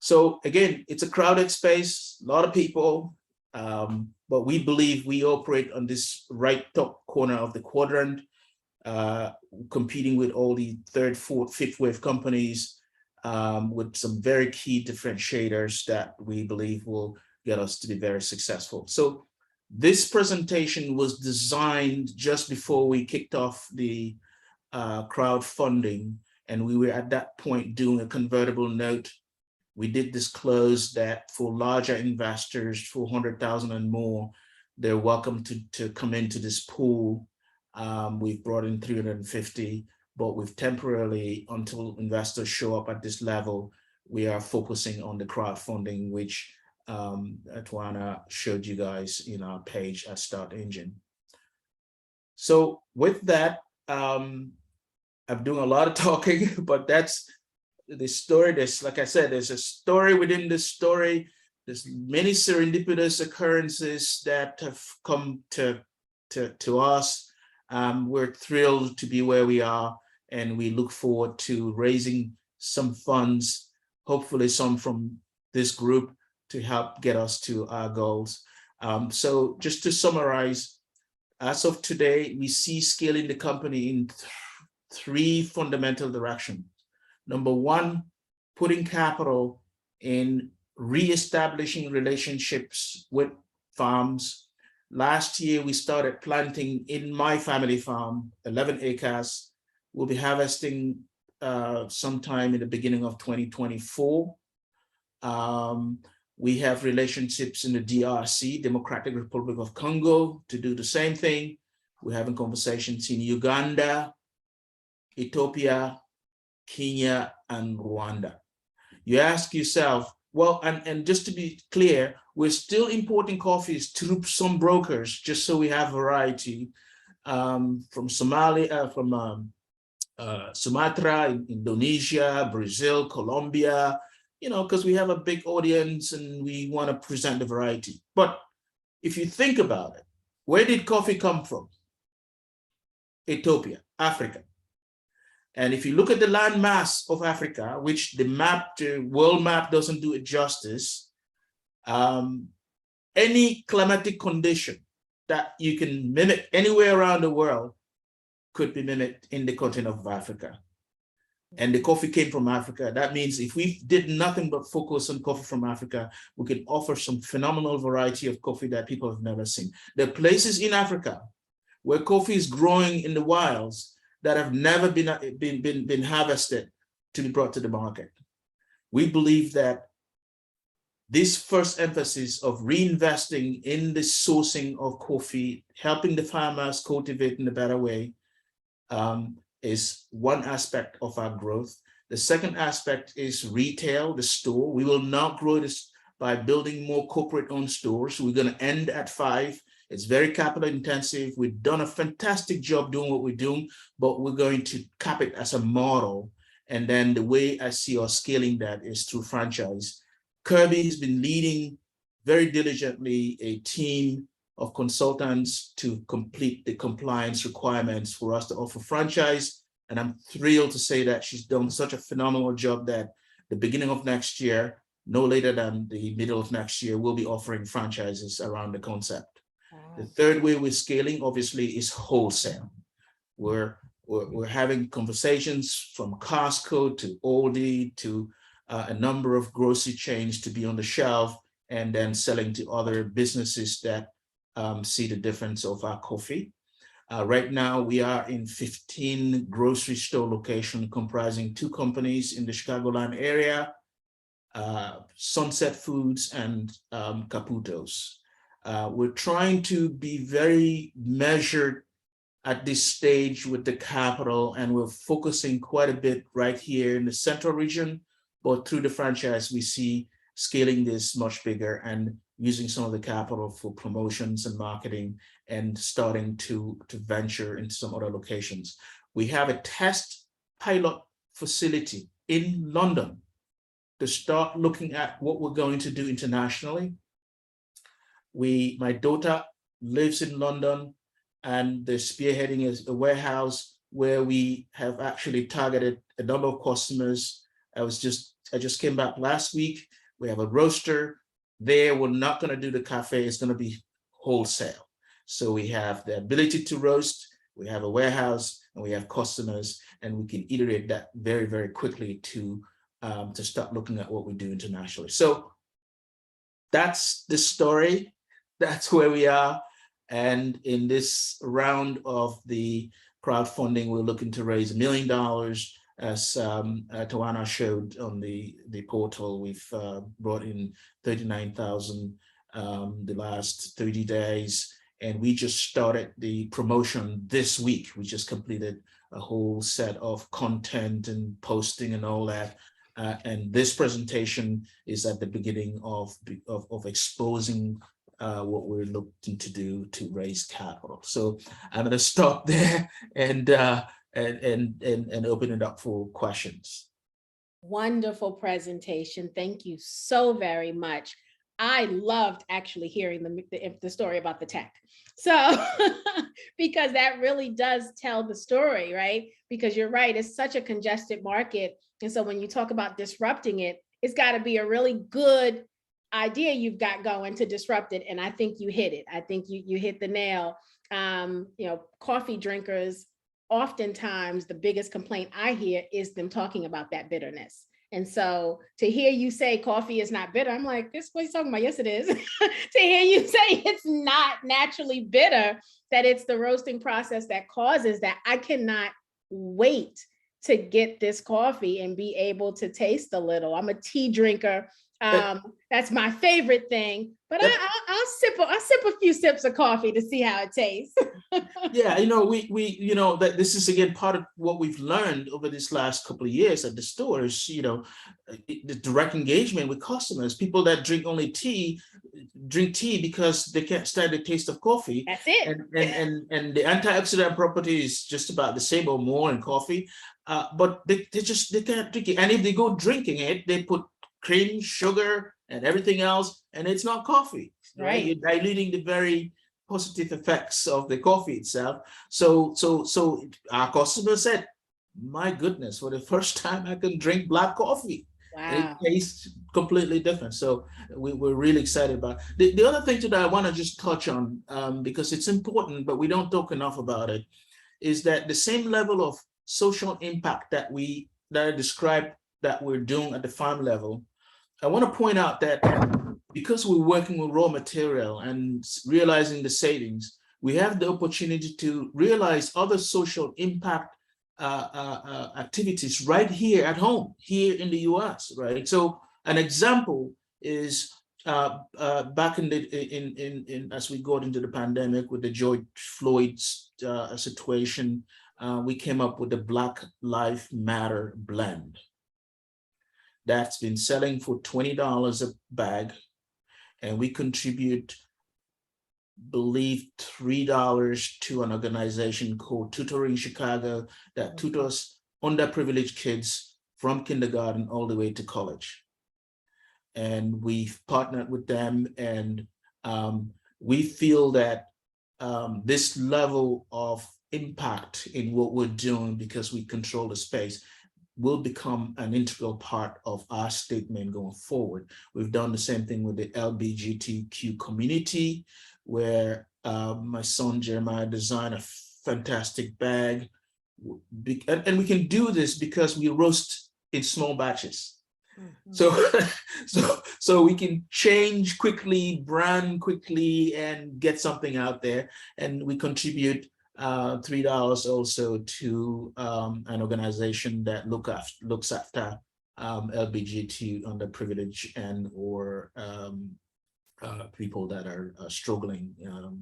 So again, it's a crowded space, a lot of people, But we believe we operate on this right top corner of the quadrant, competing with all the third, fourth, fifth wave companies, with some very key differentiators that we believe will get us to be very successful. So this presentation was designed just before we kicked off the crowdfunding, and we were at that point doing a convertible note. We did disclose that for larger investors, 400,000 and more, they're welcome to come into this pool. We've brought in 350, but we've temporarily, until investors show up at this level, we are focusing on the crowdfunding, which Tawana showed you guys in our page at Start Engine. So with that, I'm doing a lot of talking, but that's the story. There's, like I said, there's a story within the story. There's many serendipitous occurrences that have come to us. We're thrilled to be where we are, and we look forward to raising some funds, hopefully some from this group, to help get us to our goals. So just to summarize, as of today, we see scaling the company in three fundamental directions. Number one, putting capital in reestablishing relationships with farms. Last year, we started planting in my family farm, 11 acres. We'll be harvesting sometime in the beginning of 2024. We have relationships in the DRC, Democratic Republic of Congo, to do the same thing. We're having conversations in Uganda, Ethiopia, Kenya, and Rwanda. You ask yourself, well, and just to be clear, we're still importing coffees through some brokers, just so we have variety, from Somalia, from Sumatra, Indonesia, Brazil, Colombia, you know, because we have a big audience and we want to present the variety. But if you think about it, where did coffee come from? Ethiopia, Africa. And if you look at the land mass of Africa, which the map, the world map doesn't do it justice, any climatic condition that you can mimic anywhere around the world could be mimicked in the continent of Africa. And the coffee came from Africa. That means if we did nothing but focus on coffee from Africa, we could offer some phenomenal variety of coffee that people have never seen. There are places in Africa where coffee is growing in the wilds that have never been harvested to be brought to the market. We believe that this first emphasis of reinvesting in the sourcing of coffee, helping the farmers cultivate in a better way, is one aspect of our growth. The second aspect is retail, the store. We will not grow this by building more corporate-owned stores. We're going to end at 5. It's very capital intensive. We've done a fantastic job doing what we're doing, but we're going to cap it as a model. And then the way I see us scaling that is through franchise. Kribi has been leading very diligently a team of consultants to complete the compliance requirements for us to offer franchise. And I'm thrilled to say that she's done such a phenomenal job that the beginning of next year, no later than the middle of next year, we'll be offering franchises around the concept. The third way we're scaling, obviously, is wholesale. We're having conversations from Costco to Aldi to a number of grocery chains to be on the shelf, and then selling to other businesses that see the difference of our coffee. Right now, we are in 15 grocery store locations comprising 2 companies in the Chicagoland area, Sunset Foods and Caputo's. We're trying to be very measured at this stage with the capital, and we're focusing quite a bit right here in the central region, but through the franchise, we see scaling this much bigger and using some of the capital for promotions and marketing and starting to venture into some other locations. We have a test pilot facility in London to start looking at what we're going to do internationally. My daughter lives in London, and they're spearheading a warehouse where we have actually targeted a number of customers. I just came back last week. We have a roaster there, we're not going to do the cafe, it's going to be wholesale. So we have the ability to roast, we have a warehouse, and we have customers, and we can iterate that very, very quickly to start looking at what we do internationally. So that's the story. That's where we are. And in this round of the crowdfunding, we're looking to raise $1 million. As Tawana showed on the portal, we've brought in 39,000 the last 30 days. And we just started the promotion this week. We just completed a whole set of content and posting and all that. And this presentation is at the beginning of exposing what we're looking to do to raise capital. So I'm going to stop there and open it up for questions. Wonderful presentation. Thank you so very much. I loved actually hearing the story about the tech. So, because that really does tell the story, right? Because you're right, it's such a congested market. And so when you talk about disrupting it, it's got to be a really good idea you've got going to disrupt it. And I think you hit it. I think you hit the nail. Coffee drinkers, oftentimes the biggest complaint I hear is them talking about that bitterness. And so to hear you say coffee is not bitter, I'm like, this is what he's talking about. Yes, it is. To hear you say it's not naturally bitter, that it's the roasting process that causes that, I cannot wait to get this coffee and be able to taste a little. I'm a tea drinker. That's my favorite thing, but I'll sip a few sips of coffee to see how it tastes. Yeah, that this is again part of what we've learned over this last couple of years at the stores. The direct engagement with customers, people that drink tea because they can't stand the taste of coffee. That's it. And the antioxidant property is just about the same or more in coffee, but they can't drink it. And if they go drinking it, they put cream, sugar, and everything else, and it's not coffee, right? You're diluting the very positive effects of the coffee itself. So our customer said, my goodness, for the first time I can drink black coffee. Wow. And it tastes completely different. So we're really excited about it. The other thing that I want to just touch on, because it's important, but we don't talk enough about it, is that the same level of social impact that I described that we're doing at the farm level, I want to point out that because we're working with raw material and realizing the savings, we have the opportunity to realize other social impact activities right here at home, here in the US, right? So an example is back in as we got into the pandemic with the George Floyd situation, we came up with the Black Lives Matter blend. That's been selling for $20 a bag, and we contribute, believe, $3 to an organization called Tutoring Chicago that tutors underprivileged kids from kindergarten all the way to college. And we've partnered with them, and we feel that this level of impact in what we're doing, because we control the space, will become an integral part of our statement going forward. We've done the same thing with the LGBTQ community, where my son Jeremiah designed a fantastic bag. And we can do this because we roast in small batches. Mm-hmm. So we can change quickly, brand quickly, and get something out there. And we contribute $3 also to an organization that looks after LGBT underprivileged and or people that are struggling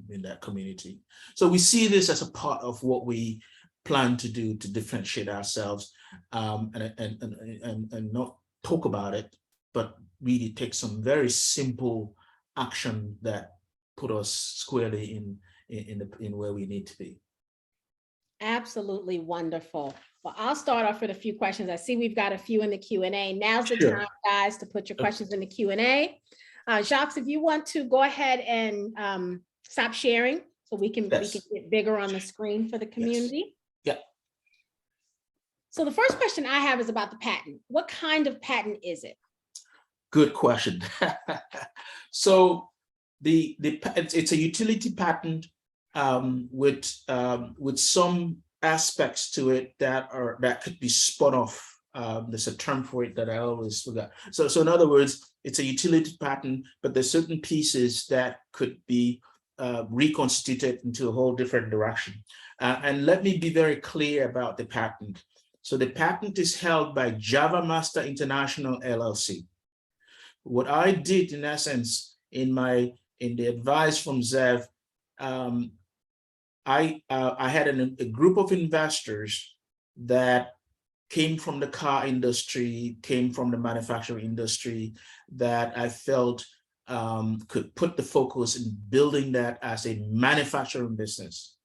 in that community. So we see this as a part of what we plan to do to differentiate ourselves, and not talk about it, but really take some very simple action that put us squarely in where we need to be. Absolutely wonderful. Well, I'll start off with a few questions. I see we've got a few in the Q&A. Now's the time, guys, to put your questions in the Q&A. Jacques, if you want to go ahead and stop sharing so we can get bigger on the screen for the community. Yes. Yeah. So the first question I have is about the patent. What kind of patent is it? Good question. So it's a utility patent with some aspects to it that could be spun off. There's a term for it that I always forgot. So in other words, it's a utility patent, but there's certain pieces that could be reconstituted into a whole different direction. And let me be very clear about the patent. So the patent is held by Java Master International LLC. What I did in essence in the advice from Zev, I had a group of investors that came from the car industry, came from the manufacturing industry, that I felt could put the focus in building that as a manufacturing business.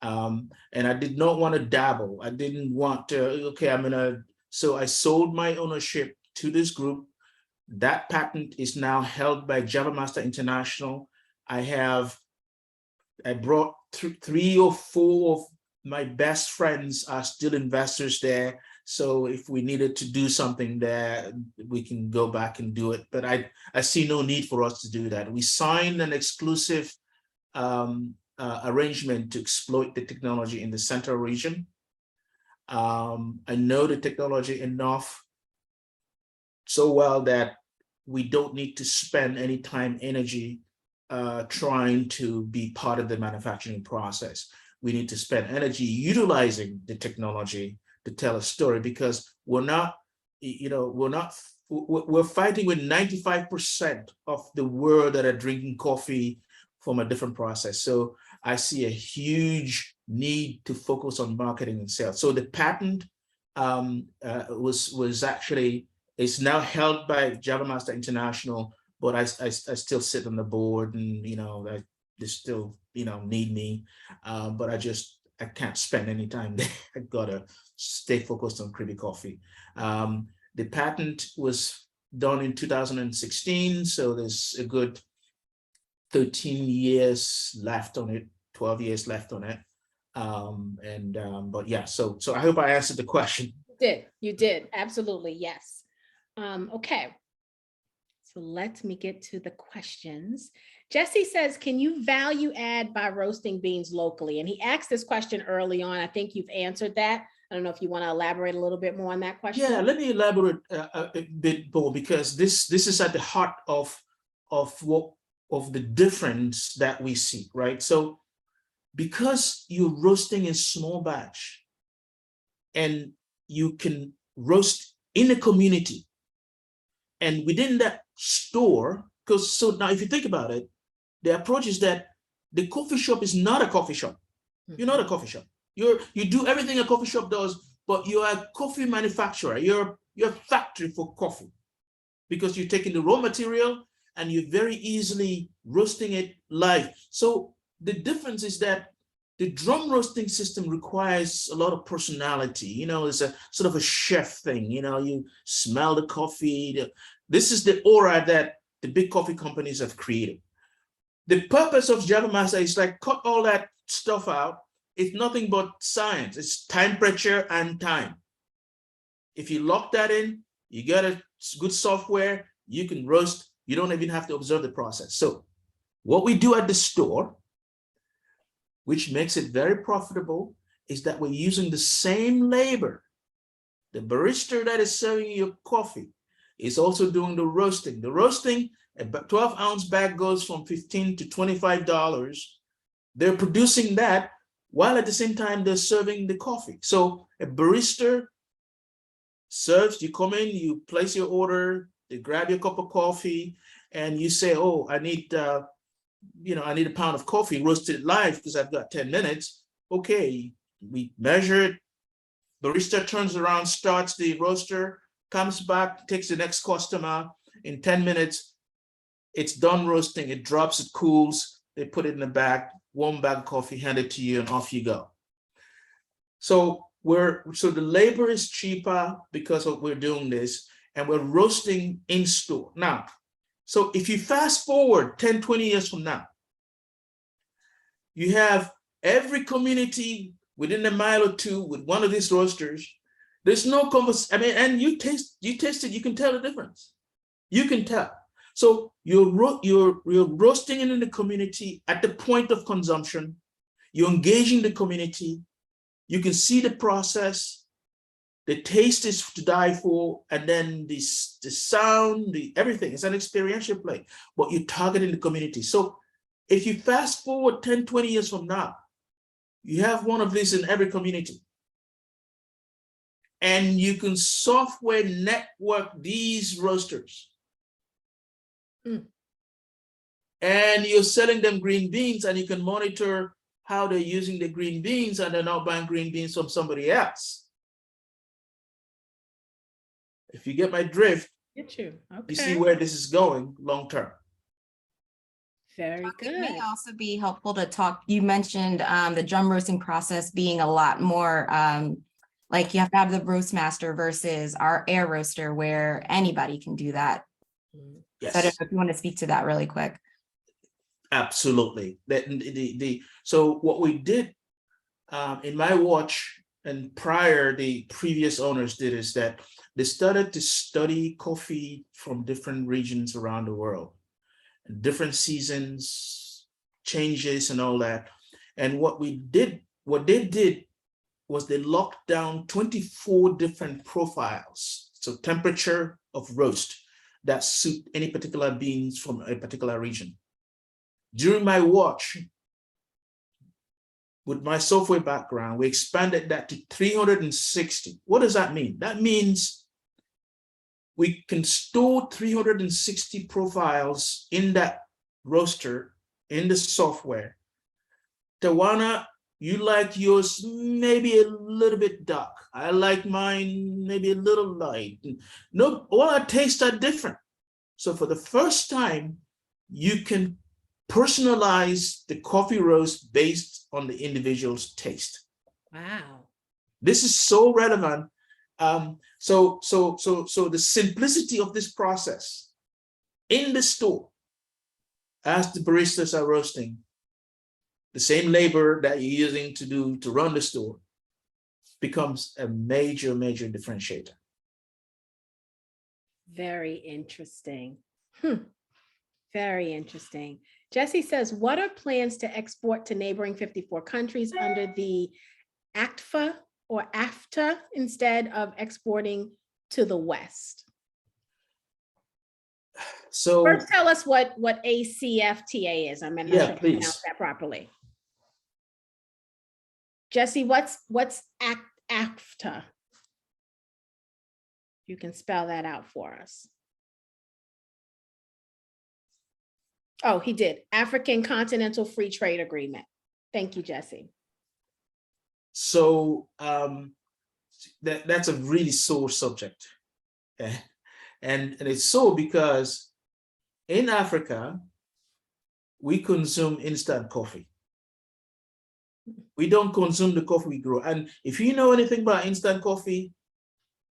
And I did not want to dabble. I didn't want to, okay, so I sold my ownership to this group. That patent is now held by Java Master International. I brought 3 or 4 of my best friends are still investors there. So if we needed to do something there, we can go back and do it. But I see no need for us to do that. We signed an exclusive arrangement to exploit the technology in the Central region. I know the technology enough so well that we don't need to spend any time, energy trying to be part of the manufacturing process. We need to spend energy utilizing the technology to tell a story, because we're fighting with 95% of the world that are drinking coffee from a different process. So I see a huge need to focus on marketing and sales. So the patent was actually, it's now held by Java Master International, but I still sit on the board, and they still need me, but I can't spend any time there. I gotta stay focused on Kribi coffee. The patent was done in 2016, so there's a good 13 years left on it, 12 years left on it. But yeah, so I hope I answered the question. You did, absolutely, yes. Okay, so let me get to the questions. Jesse says, can you value add by roasting beans locally? And he asked this question early on. I think you've answered that. I don't know if you want to elaborate a little bit more on that question. Yeah, let me elaborate a bit more, because this is at the heart of the difference that we see, right? So because you're roasting in small batch and you can roast in a community and within that store, because so now if you think about it, the approach is that the coffee shop is not a coffee shop. You're not a coffee shop. You do everything a coffee shop does, but you're a coffee manufacturer. You're a factory for coffee, because you're taking the raw material and you're very easily roasting it live. So the difference is that the drum roasting system requires a lot of personality. It's a sort of a chef thing. You smell the coffee. This is the aura that the big coffee companies have created. The purpose of Java Master is like, cut all that stuff out. It's nothing but science. It's temperature and time. If you lock that in, you get a good software, you can roast. You don't even have to observe the process. So what we do at the store, which makes it very profitable, is that we're using the same labor. The barista that is serving your coffee is also doing the roasting. The roasting, a 12-ounce bag goes from $15 to $25. They're producing that while at the same time they're serving the coffee. So a barista serves, you come in, you place your order, they grab your cup of coffee, and you say, oh, I need a pound of coffee roasted live because I've got 10 minutes. Okay, we measure it. Barista turns around, starts the roaster, comes back, takes the next customer. In 10 minutes, it's done roasting. It drops, it cools. They put it in the bag, warm bag of coffee, hand it to you, and off you go. So the labor is cheaper because we're doing this, and we're roasting in store. Now, so if you fast forward 10, 20 years from now, you have every community within a mile or two with one of these roasters. There's no conversation. And you taste it, you can tell the difference. You can tell. So you're roasting it in the community at the point of consumption. You're engaging the community. You can see the process. The taste is to die for, and then the sound, everything. It's an experiential play, but you're targeting the community. So if you fast forward 10, 20 years from now, you have one of these in every community. And you can software network these roasters. And you're selling them green beans, and you can monitor how they're using the green beans, and they're not buying green beans from somebody else. If you get my drift, Get you. Okay. you see where this is going long term. Very good. It may also be helpful to talk. You mentioned the drum roasting process being a lot more like you have to have the roast master versus our air roaster where anybody can do that. Yes. So I don't know if you want to speak to that really quick. Absolutely. So what we did in my watch and prior, the previous owners did is that they started to study coffee from different regions around the world, different seasons, changes and all that. And what they did was they locked down 24 different profiles. So temperature of roast that suit any particular beans from a particular region. During my watch, with my software background, we expanded that to 360. What does that mean? That means we can store 360 profiles in that roaster, in the software. Tawana, you like yours maybe a little bit dark. I like mine maybe a little light. No, all our tastes are different. So for the first time, you can personalize the coffee roast based on the individual's taste. Wow. This is so relevant. So the simplicity of this process in the store, as the baristas are roasting, the same labor that you're using to run the store becomes a major differentiator. Very interesting. Very interesting. Jesse says, what are plans to export to neighboring 54 countries under the ACFA or AFTA instead of exporting to the West? So first tell us what ACFTA is. I'm not sure if I pronounced that properly. Jesse, what's AFTA? You can spell that out for us. Oh, he did. African Continental Free Trade Agreement. Thank you, Jesse. So that's a really sore subject. And it's so because in Africa, we consume instant coffee. We don't consume the coffee we grow. And if you know anything about instant coffee,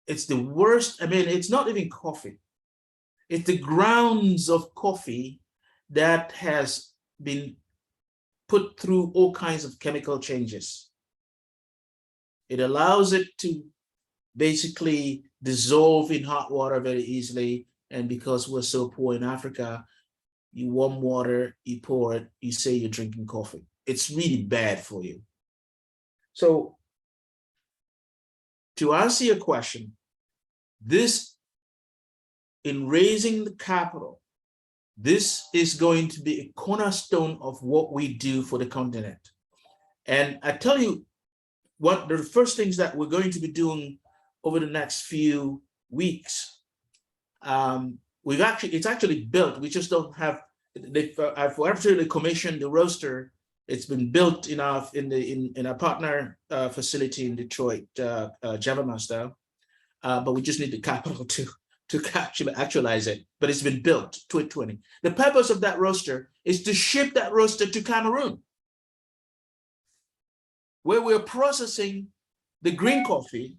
it's the worst. I mean, it's not even coffee. It's the grounds of coffee that has been put through all kinds of chemical changes. It allows it to basically dissolve in hot water very easily. And because we're so poor in Africa, you warm water, you pour it, you say you're drinking coffee. It's really bad for you. So to answer your question, this, in raising the capital, this is going to be a cornerstone of what we do for the continent. And I tell you, what the first things that we're going to be doing over the next few weeks, it's actually built. We just don't have. I've actually commissioned the roaster. It's been built in our partner facility in Detroit, Java style, but we just need the capital to actualize it. But it's been built 2020. The purpose of that roaster is to ship that roaster to Cameroon, where we're processing the green coffee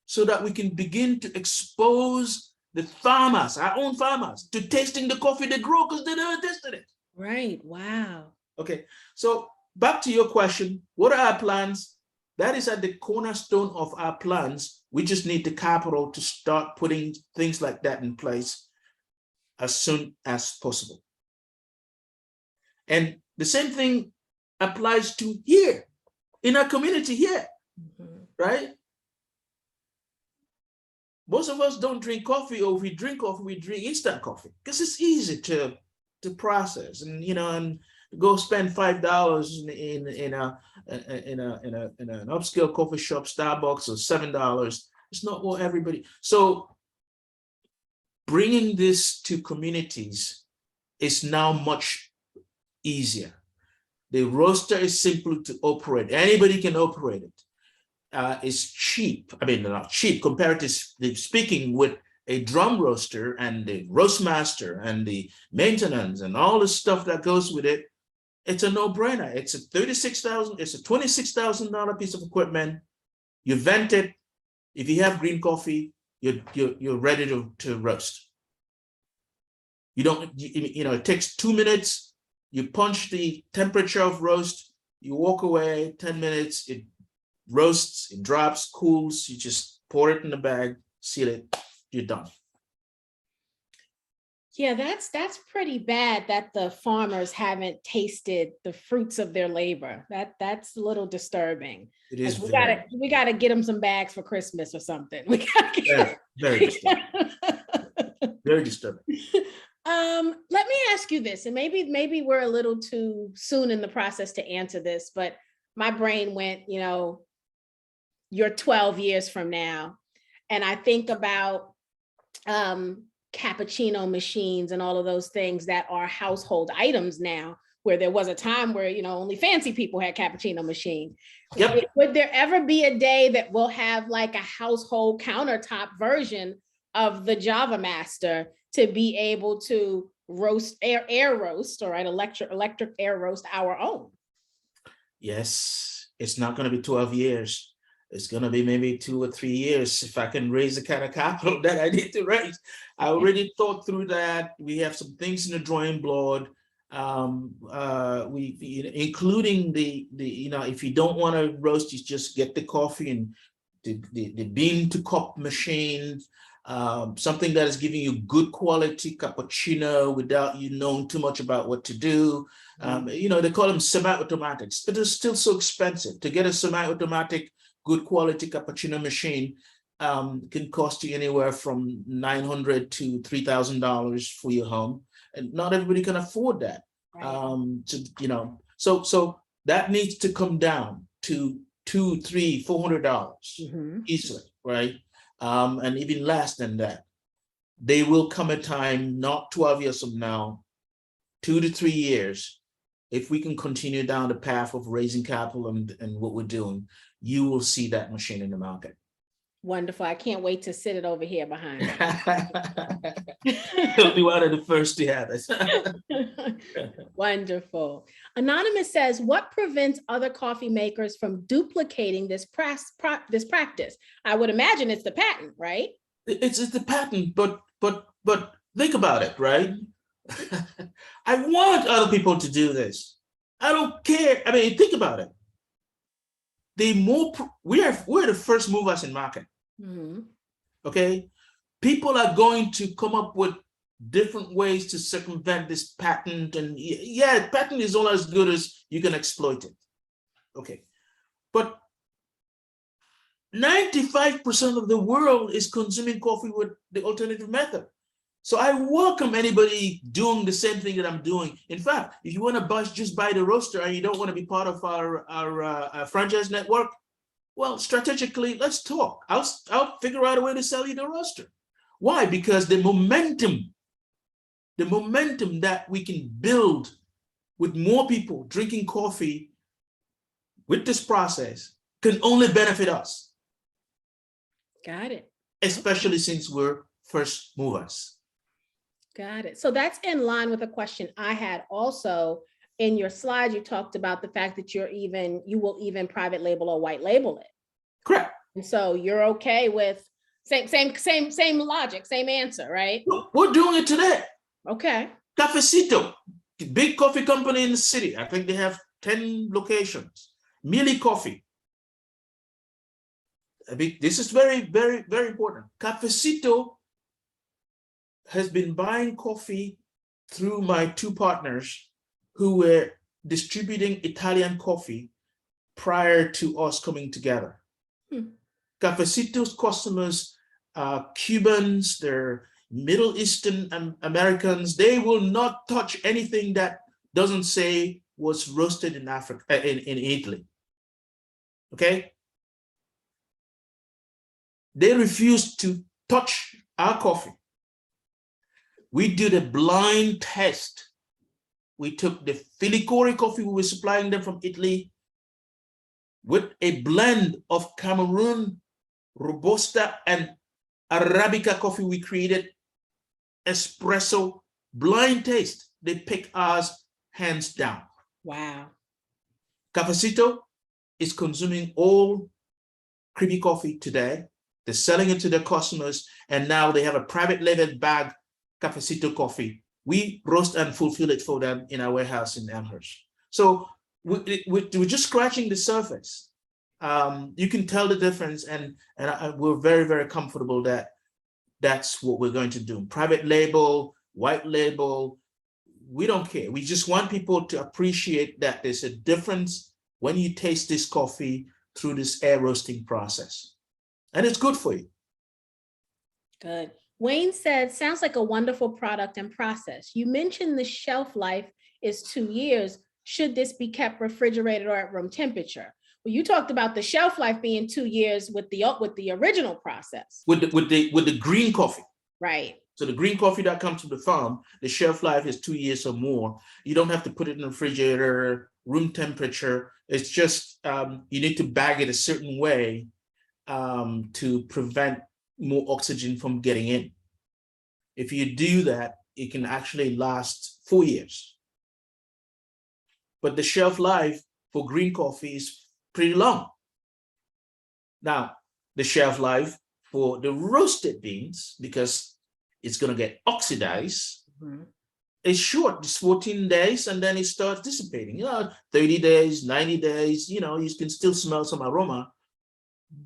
so that we can begin to expose the farmers, our own farmers, to tasting the coffee they grow because they never tasted it. Right. Wow. Okay. So back to your question, what are our plans? That is at the cornerstone of our plans. We just need the capital to start putting things like that in place. as soon as possible. And the same thing applies to here, in our community here, right? Most of us don't drink coffee, or if we drink coffee, we drink instant coffee because it's easy to process, and and go spend $5 in an upscale coffee shop, Starbucks, or $7. It's not what everybody. So bringing this to communities is now much easier. The roaster is simple to operate. Anybody can operate it. It's cheap. I mean, not cheap, comparatively speaking, with a drum roaster and the roast master and the maintenance and all the stuff that goes with it. It's a no-brainer. It's a $26,000 piece of equipment. You vent it. If you have green coffee, you're ready to roast. You don't, it takes 2 minutes. You punch the temperature of roast. You walk away. 10 minutes. It roasts. It drops, cools. You just pour it in the bag, seal it. You're done. Yeah, that's pretty bad that the farmers haven't tasted the fruits of their labor. That's a little disturbing. It is. We gotta get them some bags for Christmas or something. We gotta get very disturbing. Very disturbing. Let me ask you this, and maybe we're a little too soon in the process to answer this, but my brain went, you're 12 years from now, and I think about cappuccino machines and all of those things that are household items now, where there was a time where, only fancy people had cappuccino machine. Yep. Would there ever be a day that we'll have like a household countertop version of the Java Master to be able to roast, air roast, all right, electric air roast our own? Yes, it's not going to be 12 years. It's going to be maybe 2 or 3 years if I can raise the kind of capital that I need to raise. I already thought through that. We have some things in the drawing board. Including the if you don't want to roast, you just get the coffee and the bean to cup machine, something that is giving you good quality cappuccino without you knowing too much about what to do. They call them semi-automatics, but it's still so expensive to get a semi-automatic good quality cappuccino machine. Can cost you anywhere from $900 to $3,000 for your home, and not everybody can afford that. Right. So that needs to come down to $200, $300, $400 easily, right? And even less than that. There will come a time, not 12 years from now, 2 to 3 years, if we can continue down the path of raising capital and what we're doing, you will see that machine in the market. Wonderful. I can't wait to sit it over here behind. You'll be one of the first to have it. Wonderful. Anonymous says, what prevents other coffee makers from duplicating this practice? I would imagine it's the patent, right? It's the patent, but think about it, right? I want other people to do this. I don't care. I mean, think about it. We're the first movers in market. Okay, people are going to come up with different ways to circumvent this patent, and yeah, patent is all as good as you can exploit it. Okay, but 95% of the world is consuming coffee with the alternative method. So I welcome anybody doing the same thing that I'm doing. In fact, if you want to just buy the roaster and you don't want to be part of our franchise network, well, strategically, let's talk. I'll figure out a way to sell you the roaster. Why? Because the momentum that we can build with more people drinking coffee with this process can only benefit us. Got it. Especially since we're first movers. Got it. So that's in line with a question I had also. In your slides, you talked about the fact that you will even private label or white label it. Correct. And so you're okay with same logic, same answer, right? We're doing it today. Okay. Cafecito, big coffee company in the city. I think they have 10 locations. Mealy Coffee. This is very, very, very important. Cafecito has been buying coffee through my two partners who were distributing Italian coffee prior to us coming together. Cafecito's customers are Cubans, they're Middle Eastern Americans. They will not touch anything that doesn't say was roasted in Africa, in Italy. Okay? They refuse to touch our coffee. We did a blind test. We took the Filicori coffee we were supplying them from Italy with a blend of Cameroon, Robusta, and Arabica coffee we created, espresso, blind taste. They pick ours hands down. Wow. Cafecito is consuming all Kribi coffee today. They're selling it to their customers, and now they have a private label bag Cafecito coffee. We roast and fulfill it for them in our warehouse in Amherst. So we're just scratching the surface. You can tell the difference, and we're very, very comfortable that that's what we're going to do. Private label, white label, we don't care. We just want people to appreciate that there's a difference when you taste this coffee through this air roasting process. And it's good for you. Good. Wayne said, sounds like a wonderful product and process. You mentioned the shelf life is 2 years. Should this be kept refrigerated or at room temperature? Well, you talked about the shelf life being 2 years with the original process. With the green coffee. Right. So the green coffee that comes from the farm, the shelf life is 2 years or more. You don't have to put it in the refrigerator, room temperature. It's just you need to bag it a certain way to prevent more oxygen from getting in. If you do that, it can actually last 4 years. But the shelf life for green coffee is pretty long. Now, the shelf life for the roasted beans, because it's going to get oxidized, is short. It's 14 days, and then it starts dissipating. 30 days, 90 days, you can still smell some aroma,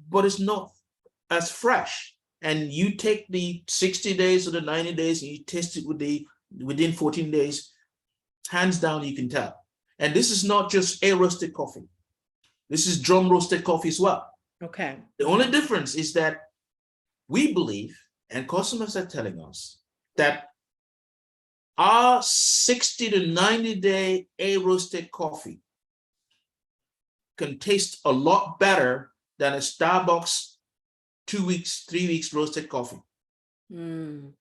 but it's not as fresh. And you take the 60 days or the 90 days and you taste it within 14 days, hands down, you can tell. And this is not just air roasted coffee. This is drum roasted coffee as well. Okay. The only difference is that we believe, and customers are telling us, that our 60 to 90-day air roasted coffee can taste a lot better than a Starbucks 2 weeks, 3 weeks roasted coffee. Now,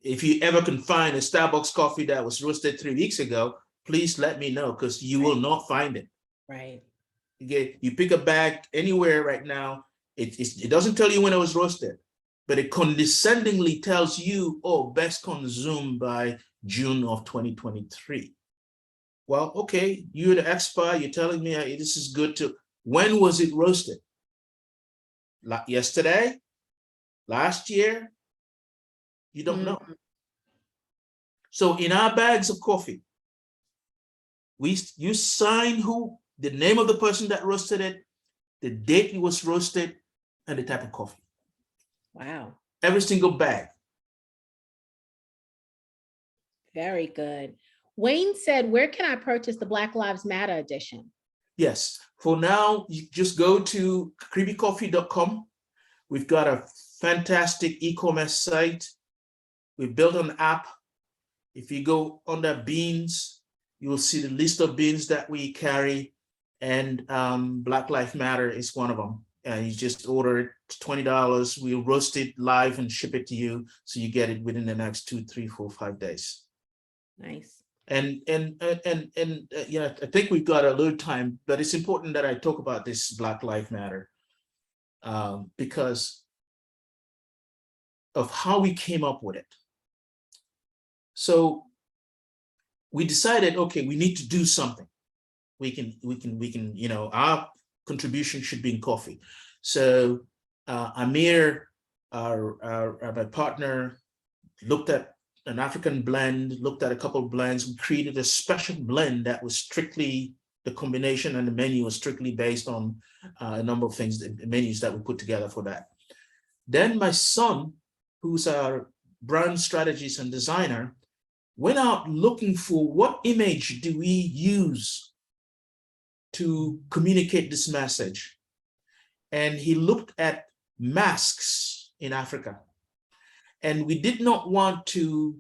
if you ever can find a Starbucks coffee that was roasted 3 weeks ago, please let me know, because you will not find it. Right. You pick a bag anywhere right now, it doesn't tell you when it was roasted, but it condescendingly tells you, oh, best consumed by June of 2023. Well, okay, you're the expert, you're telling me this is good to, when was it roasted? Yesterday? Last year? You don't know. So in our bags of coffee, you sign the name of the person that roasted it, the date it was roasted, and the type of coffee. Wow. Every single bag. Very good. Wayne said, where can I purchase the Black Lives Matter edition? Yes. For now, you just go to kribicoffee.com. We've got a fantastic e-commerce site. We've built an app. If you go under beans, you will see the list of beans that we carry, and Black Lives Matter is one of them. And you just order it, $20. We'll roast it live and ship it to you, so you get it within the next 2, 3, 4, 5 days. Nice. And yeah, I think we've got a little time, but it's important that I talk about this Black Lives Matter because of how we came up with it. So we decided, okay, we need to do something. We can, our contribution should be in coffee. So Amir, my partner, looked at an African blend, looked at a couple of blends. We created a special blend that was strictly, the combination and the menu was strictly based on a number of things, the menus that we put together for that. Then my son who's our brand strategist and designer, went out looking for what image do we use to communicate this message. And he looked at masks in Africa. And we did not want to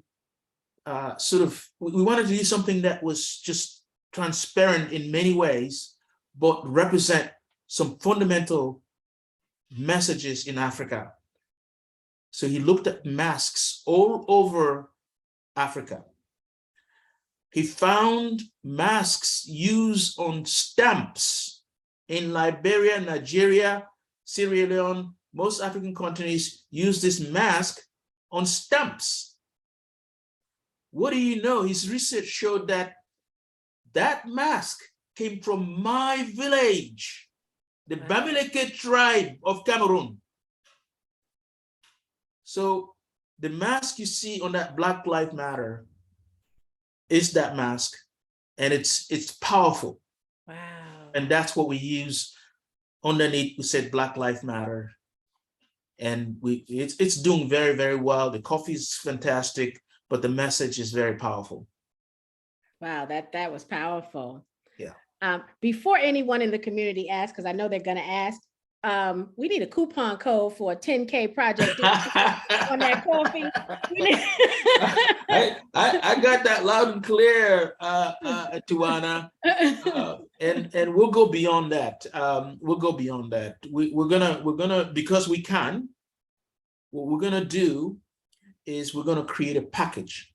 we wanted to do something that was just transparent in many ways, but represent some fundamental messages in Africa. So he looked at masks all over Africa. He found masks used on stamps in Liberia, Nigeria, Sierra Leone. Most African countries use this mask on stamps. What do you know? His research showed that that mask came from my village, the Bamileke tribe of Cameroon. So the mask you see on that Black Lives Matter is that mask, and it's powerful. Wow. And that's what we use underneath. We said Black Lives Matter, and it's doing very, very well. The coffee is fantastic, but the message is very powerful. Wow, that was powerful. Yeah. Before anyone in the community asks, because I know they're going to ask, we need a coupon code for a 10K project on that coffee. I got that loud and clear, Tuana, and we'll go beyond that. We'll go beyond that. We're gonna because we can. What we're gonna do is we're gonna create a package.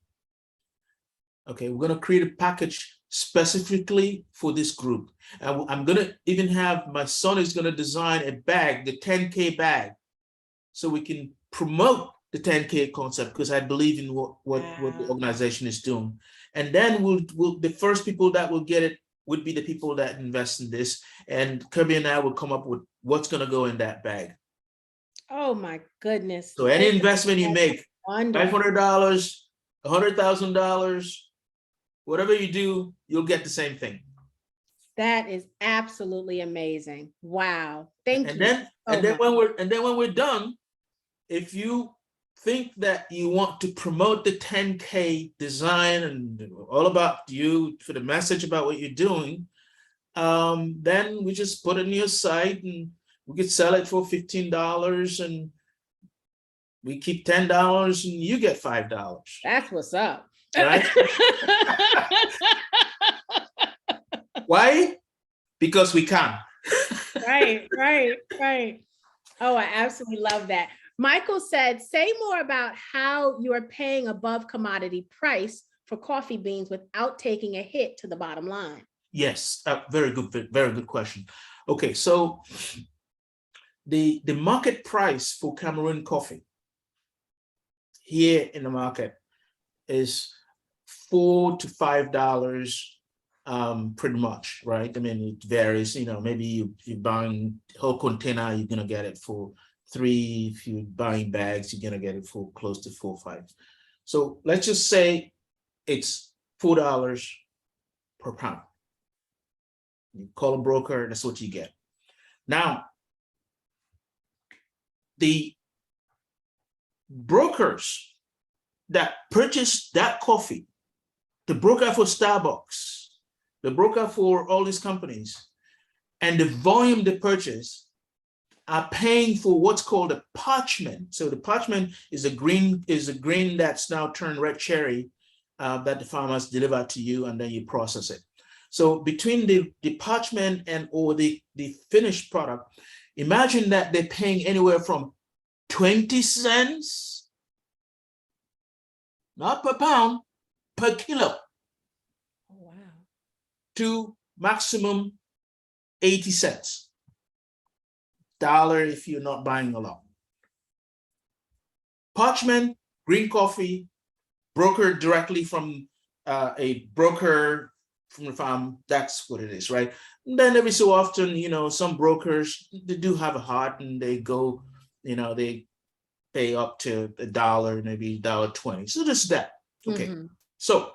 Okay, we're gonna create a package specifically for this group. And I'm gonna even have my son is gonna design a bag, the 10K bag, so we can promote the 10K concept, because I believe in what the organization is doing. And then we'll the first people that will get it would be the people that invest in this. And Kribi and I will come up with what's gonna go in that bag. Oh my goodness. So any investment you make, Wonderful. $500, $100,000, whatever you do, you'll get the same thing. That is absolutely amazing. Wow. Thank you. And then when we're done, if you think that you want to promote the 10K design and all about you for the message about what you're doing, then we just put it on your site and we could sell it for $15 and we keep $10 and you get $5. That's what's up. Right? Why? Because we can. Right. Oh, I absolutely love that. Michael said, say more about how you are paying above commodity price for coffee beans without taking a hit to the bottom line. Yes, very good question. Okay, so the market price for Cameroon coffee here in the market is $4 to $5, pretty much, right? I mean, it varies. You know, maybe you're buying a whole container, you're gonna get it for $3. If you're buying bags, you're gonna get it for close to $4 or $5. So let's just say it's $4 per pound. You call a broker, that's what you get. Now, the brokers that purchase that coffee, the broker for Starbucks, the broker for all these companies, and the volume they purchase are paying for what's called a parchment. So the parchment is a green that's now turned red cherry that the farmers deliver to you, and then you process it. So between the parchment and or the finished product, imagine that they're paying anywhere from 20 cents, not per pound, per kilo. Oh, wow. To maximum 80 cents. $1 if you're not buying a lot. Parchment, green coffee, brokered directly from a broker from the farm, that's what it is, right? And then every so often, you know, some brokers, they do have a heart and they go, you know, they pay up to $1, maybe $1.20. So just that. Okay. Mm-hmm. So,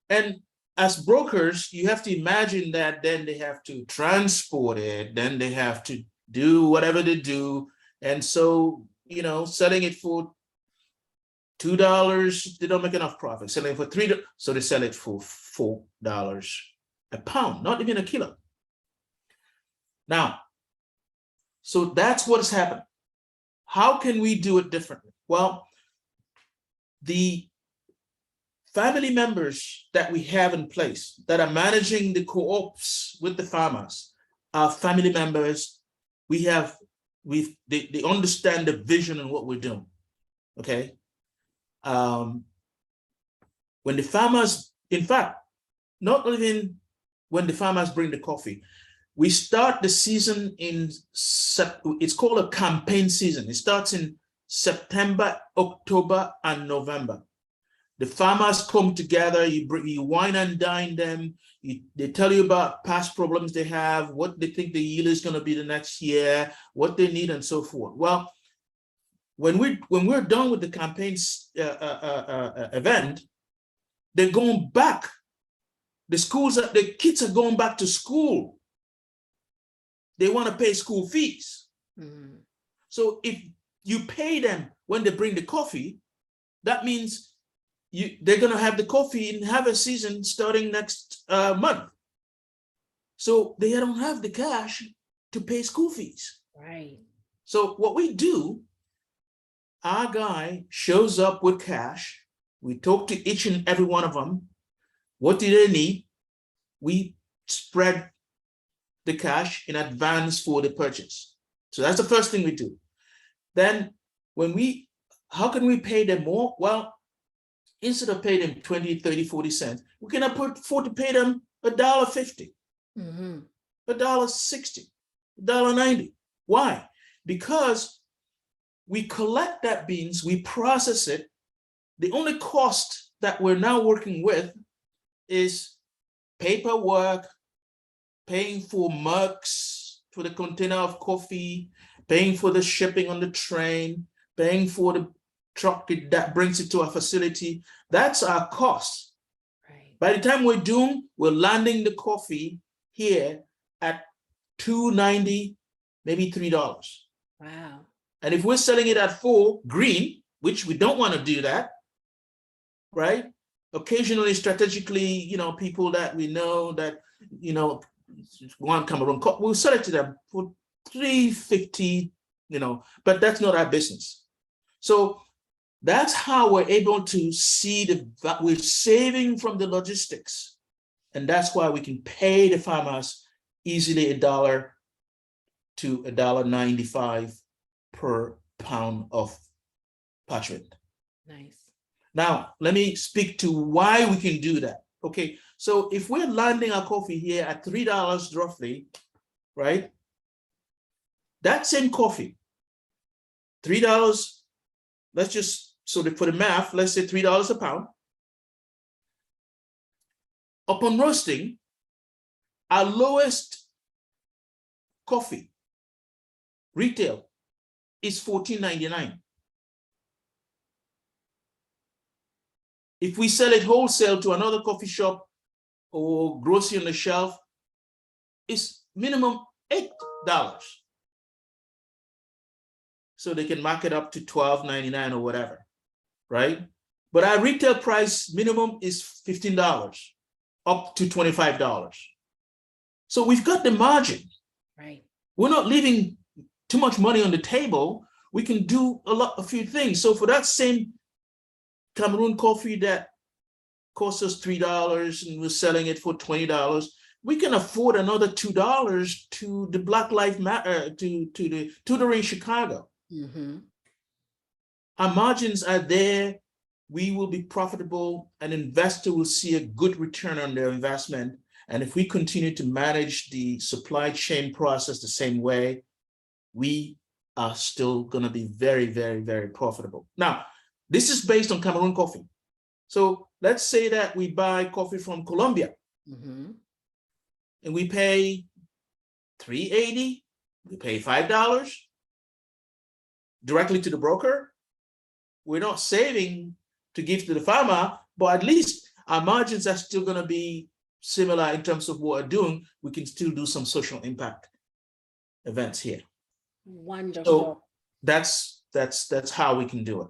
and as brokers, you have to imagine that then they have to transport it, then they have to do whatever they do, And so, selling it for $2, they don't make enough profit. Selling it for $3, so they sell it for $4 a pound, not even a kilo. Now, so that's what's happened. How can we do it differently? Well, the family members that we have in place that are managing the co-ops with the farmers are family members. They understand the vision and what we're doing. Okay. When the farmers, in fact, not even when the farmers bring the coffee, we start the season it's called a campaign season. It starts in September, October, and November. The farmers come together, you wine and dine them, they tell you about past problems they have, what they think the yield is going to be the next year, what they need, and so forth. Well, when we're done with the campaigns event, they're going back. The kids are going back to school. They want to pay school fees. Mm-hmm. So if you pay them when they bring the coffee, that means they're going to have the coffee and have a season starting next month. So they don't have the cash to pay school fees. Right. So what we do, our guy shows up with cash. We talk to each and every one of them. What do they need? We spread the cash in advance for the purchase. So that's the first thing we do. Then how can we pay them more? Well, instead of paying them 20, 30, 40 cents, we can afford to pay them $1.50, Mm-hmm. $1.60, $1.90. Why? Because we collect that beans, we process it. The only cost that we're now working with is paperwork, paying for mugs for the container of coffee, paying for the shipping on the train, paying for the truck that brings it to our facility. That's our cost. Right. By the time we're landing the coffee here at $2.90, maybe $3. Wow. And if we're selling it at $4 green, which we don't want to do that, right? Occasionally, strategically, people that we know that, want Cameroon, we'll sell it to them for $3.50, but that's not our business. So that's how we're able to see that we're saving from the logistics. And that's why we can pay the farmers easily $1 to $1.95 per pound of parchment. Nice. Now, let me speak to why we can do that. Okay, so if we're landing our coffee here at $3 roughly, right? That same coffee, $3, let's just, for the math, let's say $3 a pound. Upon roasting, our lowest coffee retail is $14.99. If we sell it wholesale to another coffee shop or grocery on the shelf, it's minimum $8. So they can mark it up to $12.99 or whatever, right? But our retail price minimum is $15, up to $25. So we've got the margin. Right. We're not leaving too much money on the table. We can do a few things. So for that same Cameroon coffee that costs us $3 and we're selling it for $20, we can afford another $2 to the Black Lives Matter, to the tutoring Chicago. Mm-hmm. Our margins are there. We will be profitable. An investor will see a good return on their investment. And if we continue to manage the supply chain process the same way, we are still going to be very, very, very profitable. Now, this is based on Cameroon coffee. So let's say that we buy coffee from Colombia, Mm-hmm. and we pay $3.80, we pay $5 directly to the broker. We're not saving to give to the farmer, but at least our margins are still going to be similar in terms of what we're doing. We can still do some social impact events here. Wonderful. So that's how we can do it.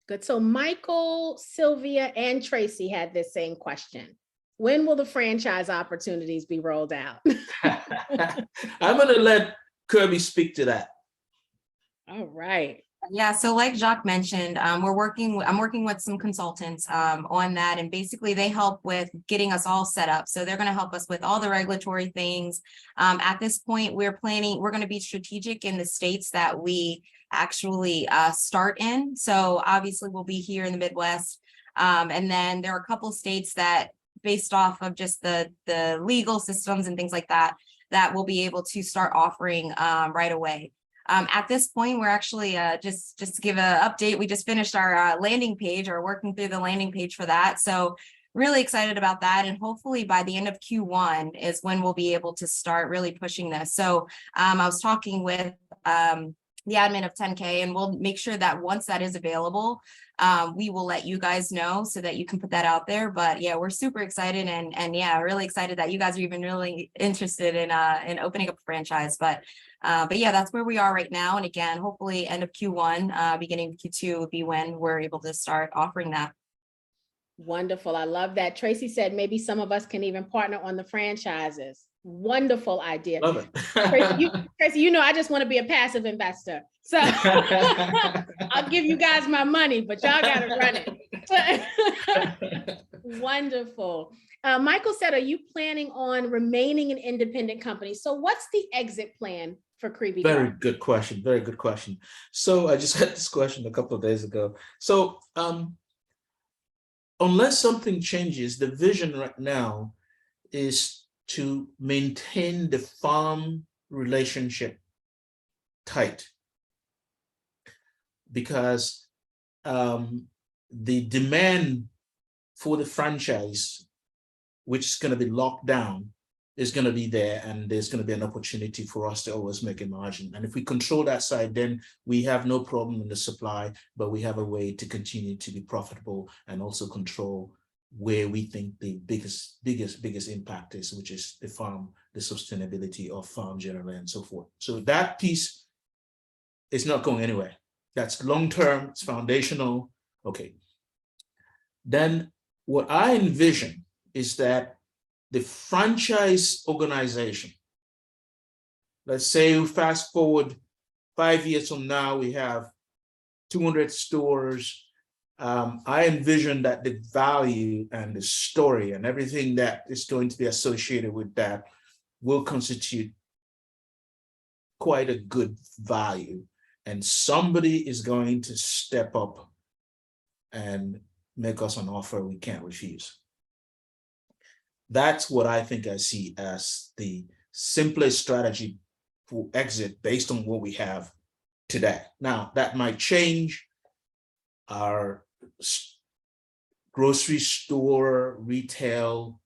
Good. So Michael, Sylvia, and Tracy had this same question. When will the franchise opportunities be rolled out? I'm going to let Kribi speak to that. All right. Yeah, so like Jacques mentioned, I'm working with some consultants on that, and basically they help with getting us all set up. So they're going to help us with all the regulatory things. At this point, we're going to be strategic in the states that we actually start in. So obviously we'll be here in the Midwest. And then there are a couple states that, based off of just the legal systems and things like that, that we'll be able to start offering right away. At this point, we're actually just to give an update, we just finished our landing page, or working through the landing page for that. So really excited about that. And hopefully by the end of Q1 is when we'll be able to start really pushing this. So I was talking with the admin of 10K, and we'll make sure that once that is available, we will let you guys know so that you can put that out there. But yeah, we're super excited, and yeah, really excited that you guys are even really interested in opening up a franchise. But yeah, that's where we are right now. And again, hopefully end of Q1, beginning of Q2 would be when we're able to start offering that. Wonderful. I love that. Tracy said maybe some of us can even partner on the franchises. Wonderful idea. Love it. Tracy, you know, I just want to be a passive investor. So I'll give you guys my money, but y'all got to run it. Wonderful. Michael said, are you planning on remaining an independent company? So what's the exit plan for Kribi? Very good question. Very good question. So I just had this question a couple of days ago. So unless something changes, the vision right now is to maintain the farm relationship tight, because the demand for the franchise, which is going to be locked down, is going to be there, and there's going to be an opportunity for us to always make a margin. And if we control that side, then we have no problem in the supply, but we have a way to continue to be profitable and also control where we think the biggest impact is, which is the farm, the sustainability of farm generally, and so forth. So that piece is not going anywhere. That's long-term, it's foundational. Okay. Then what I envision is that the franchise organization, let's say fast forward 5 years from now, we have 200 stores. I envision that the value and the story and everything that is going to be associated with that will constitute quite a good value. And somebody is going to step up and make us an offer we can't refuse. That's what I think I see as the simplest strategy for exit based on what we have today. Now, that might change. Our grocery store, retail,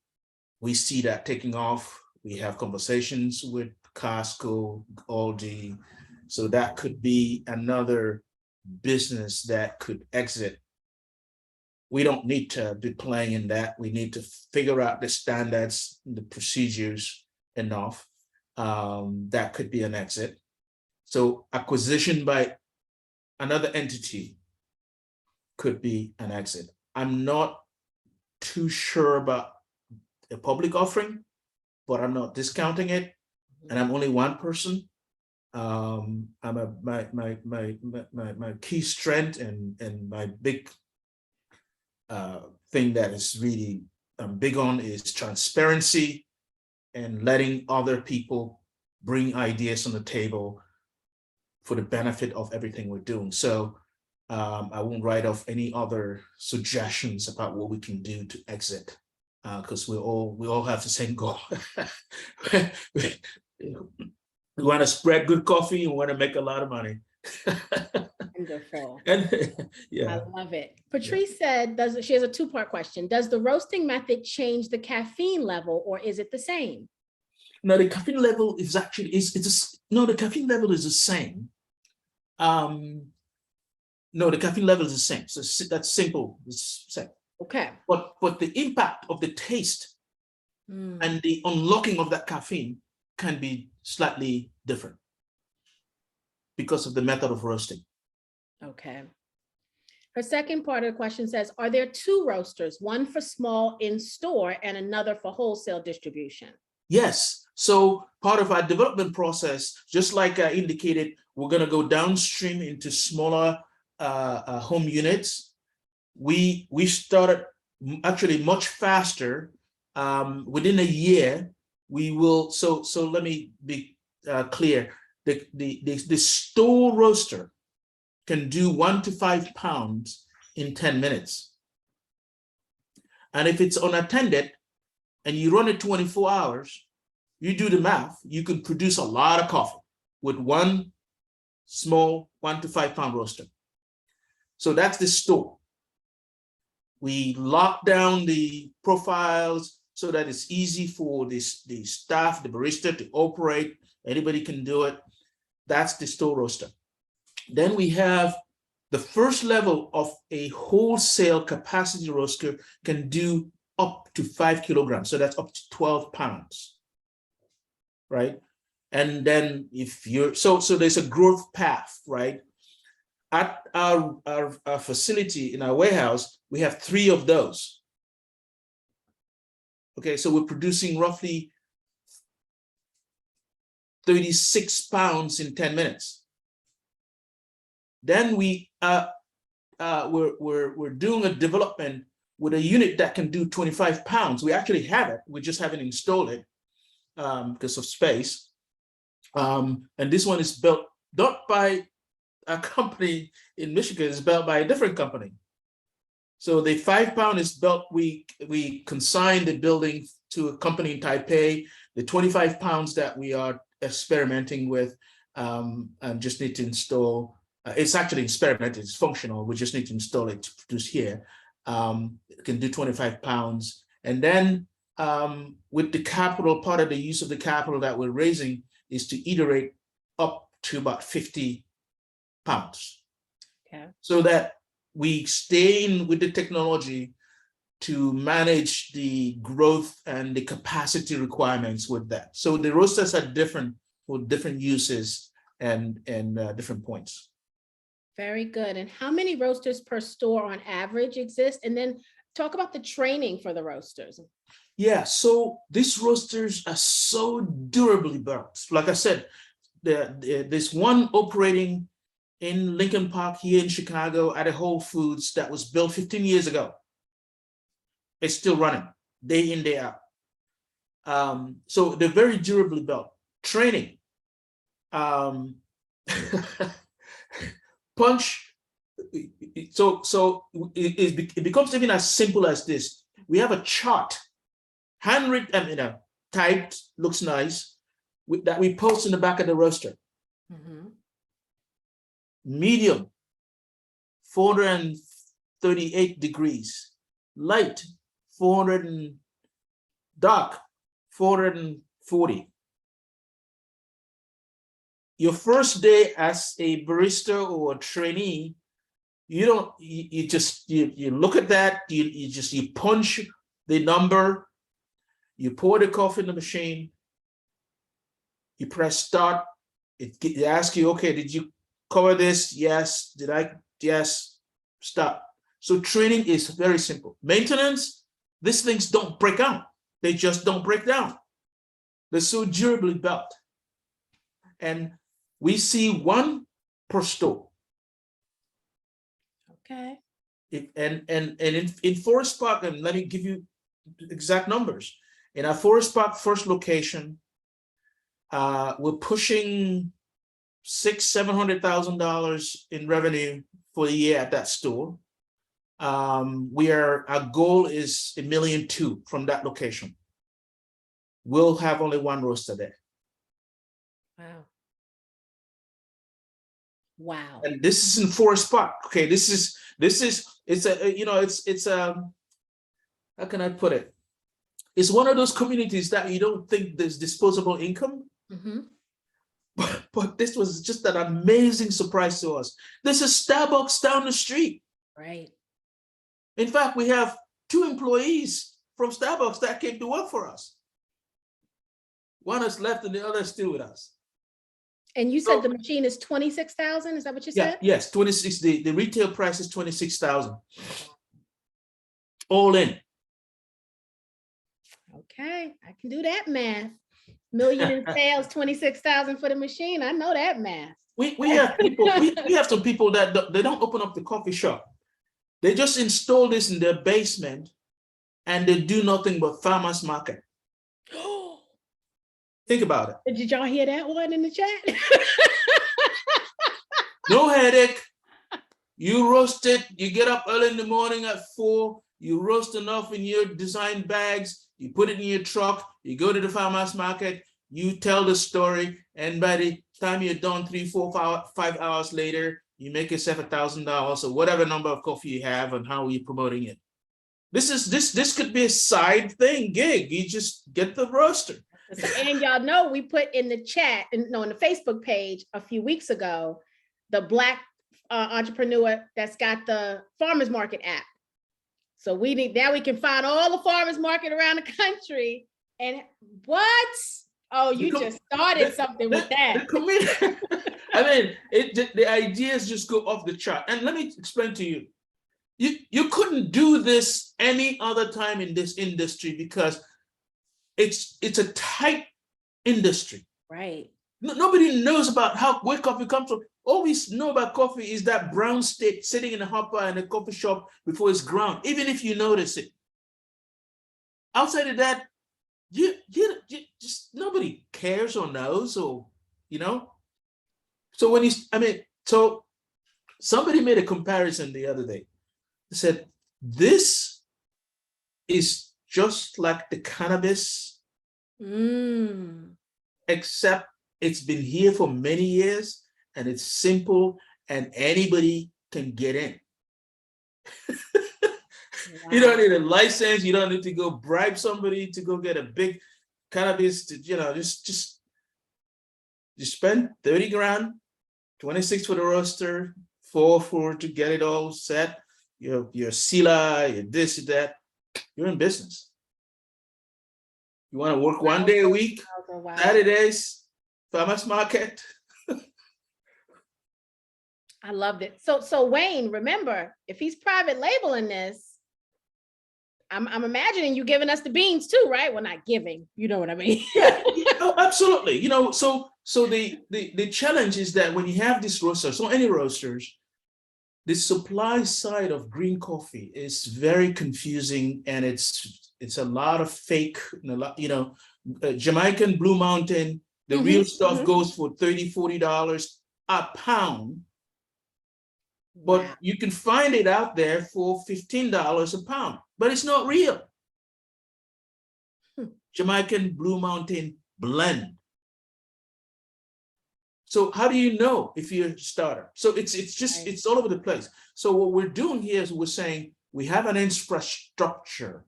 we see that taking off. We have conversations with Costco, Aldi. So that could be another business that could exit. We don't need to be playing in that. We need to figure out the standards, the procedures enough. That could be an exit. So acquisition by another entity could be an exit. I'm not too sure about a public offering, but I'm not discounting it. And I'm only one person. My key strength and my big thing that is really big on is transparency and letting other people bring ideas on the table for the benefit of everything we're doing. So I won't write off any other suggestions about what we can do to exit, because we all have the same goal. We want to spread good coffee and want to make a lot of money. Wonderful. And, yeah. I love it. Patrice said, she has a two-part question. Does the roasting method change the caffeine level, or is it the same? No, the caffeine level is actually, the caffeine level is the same. No, the caffeine level is the same. So that's simple. It's same. Okay. But the impact of the taste and the unlocking of that caffeine can be slightly different. because of the method of roasting. Okay. Her second part of the question says, are there two roasters, one for small in store and another for wholesale distribution? Yes. So part of our development process, just like I indicated, we're going to go downstream into smaller home units. We started actually much faster. Within a year, we will. So let me be clear. The store roaster can do 1 to 5 pounds in 10 minutes. And if it's unattended and you run it 24 hours, you do the math, you can produce a lot of coffee with one small 1 to 5 pound roaster. So that's the store. We lock down the profiles so that it's easy for the staff, the barista to operate. Anybody can do it. That's the store roaster. Then we have the first level of a wholesale capacity roaster can do up to 5 kilograms. So that's up to 12 pounds, right? And then if you're, so there's a growth path, right? At our facility in our warehouse, we have 3 of those. Okay, so we're producing roughly 36 pounds in 10 minutes. Then we're doing a development with a unit that can do 25 pounds. We actually have it. We just haven't installed it because of space. And this one is built not by a company in Michigan, it's built by a different company. So the 5 pound is built, we consigned the building to a company in Taipei. The 25 pounds that we are experimenting with and just need to install. It's actually experimented, it's functional. We just need to install it to produce here. It can do 25 pounds. And then with the capital, part of the use of the capital that we're raising is to iterate up to about 50 pounds. Okay. So that we stay in with the technology to manage the growth and the capacity requirements with that. So the roasters are different for different uses and different points. Very good. And how many roasters per store on average exist? And then talk about the training for the roasters. Yeah, so these roasters are so durably built. Like I said, there's one operating in Lincoln Park here in Chicago at a Whole Foods that was built 15 years ago. It's still running day in, day out. So they're very durably built. Training. Punch. So it becomes even as simple as this. We have a chart, handwritten, typed, looks nice, that we post in the back of the roaster. Mm-hmm. Medium, 438 degrees. Light, 400 and dark, 440. Your first day as a barista or a trainee, you look at that, you punch the number, you pour the coffee in the machine, you press start, it asks you, okay, did you cover this? Yes. Did I? Yes. Stop. So training is very simple. Maintenance, these things don't break down. They just don't break down. They're so durably built. And we see 1 per store. Okay. And in Forest Park, and let me give you exact numbers. In our Forest Park first location, we're pushing $600,000-$700,000 in revenue for the year at that store. Our goal is $1.2 million from that location. We'll have only 1 roaster there. Wow. Wow. And this is in Forest Park. Okay, it's how can I put it? It's one of those communities that you don't think there's disposable income. Mm-hmm. But this was just an amazing surprise to us. There's a Starbucks down the street. Right. In fact, we have 2 employees from Starbucks that came to work for us. One has left and the other is still with us. And you said the machine is 26,000, is that what you Yeah, said? yes, 26, the retail price is 26,000. All in. Okay, I can do that math. Million in sales, 26,000 for the machine. I know that math. We have people, we have some people that they don't open up the coffee shop. They just install this in their basement and they do nothing but farmers market. Think about it. Did y'all hear that one in the chat? No headache. You roast it. You get up early in the morning at 4. You roast enough in your design bags. You put it in your truck. You go to the farmers market. You tell the story. And by the time you're done 3, 4, 5 hours later, you make yourself $1,000 or whatever number of coffee you have and how are you promoting it. This could be a side thing, gig. You just get the roaster. And y'all know we put in the chat, in the Facebook page a few weeks ago, the Black entrepreneur that's got the farmers market app. So now we can find all the farmers market around the country. And what? Oh, you just started something with that. I mean, the ideas just go off the chart. And let me explain to you. You couldn't do this any other time in this industry because it's a tight industry. Right. Nobody knows about where coffee comes from. All we know about coffee is that brown state sitting in a hopper in a coffee shop before it's ground, even if you notice it. Outside of that, you just nobody cares or knows, or So so somebody made a comparison the other day. They said, this is just like the cannabis, except it's been here for many years and it's simple and anybody can get in. Wow. You don't need a license. You don't need to go bribe somebody to go get a big cannabis to, just spend 30 grand, 26 for the roaster, 4 to get it all set. Your sealer, your this, that, you're in business. You want to work one day a week, Saturdays, farmers market. I loved it. So Wayne, remember, if he's private labeling this, I'm imagining you giving us the beans too, right? Well, not giving, you know what I mean? Yeah, absolutely. So the challenge is that when you have this roaster, so any roasters, the supply side of green coffee is very confusing, and it's a lot of fake, Jamaican Blue Mountain, the real stuff goes for $30, $40 a pound, but you can find it out there for $15 a pound, but it's not real. Jamaican Blue Mountain blend. So how do you know if you're a starter? So it's all over the place. So what we're doing here is we're saying we have an infrastructure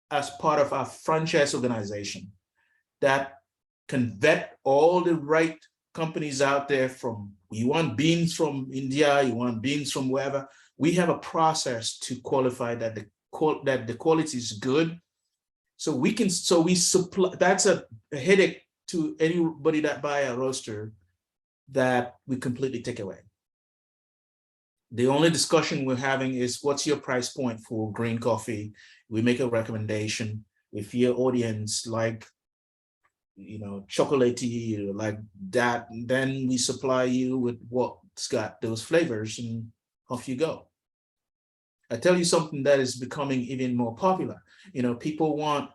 as part of our franchise organization that can vet all the right companies out there. From you want beans from India, you want beans from wherever. We have a process to qualify that the quality is good. So we supply. That's a headache to anybody that buy a roaster that we completely take away. The only discussion we're having is, what's your price point for green coffee? We make a recommendation. If your audience like, chocolatey, like that, then we supply you with what's got those flavors and off you go. I tell you something that is becoming even more popular. People want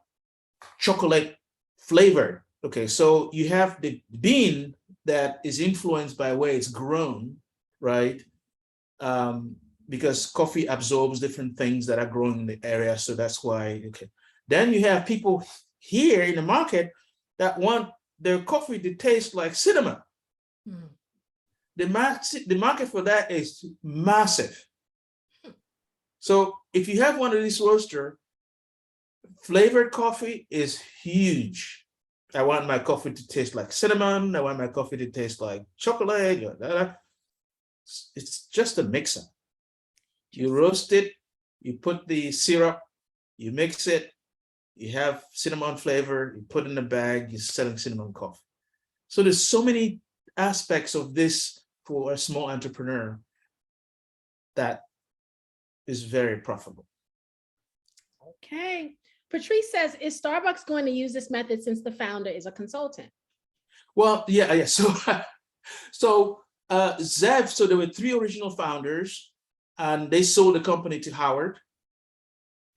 chocolate flavored. Okay, so you have the bean that is influenced by where it's grown, right? Because coffee absorbs different things that are grown in the area, so that's why. Okay, then you have people here in the market that want their coffee to taste like cinnamon. The market for that is massive. So if you have one of these roaster, flavored coffee is huge. I want my coffee to taste like cinnamon. I want my coffee to taste like chocolate. It's just a mixer. You roast it, you put the syrup, you mix it, you have cinnamon flavor, you put it in a bag, you're selling cinnamon coffee. So there's so many aspects of this for a small entrepreneur that is very profitable. Okay. Patrice says, is Starbucks going to use this method since the founder is a consultant? Well, yeah. So Zev, so there were 3 original founders, and they sold the company to Howard.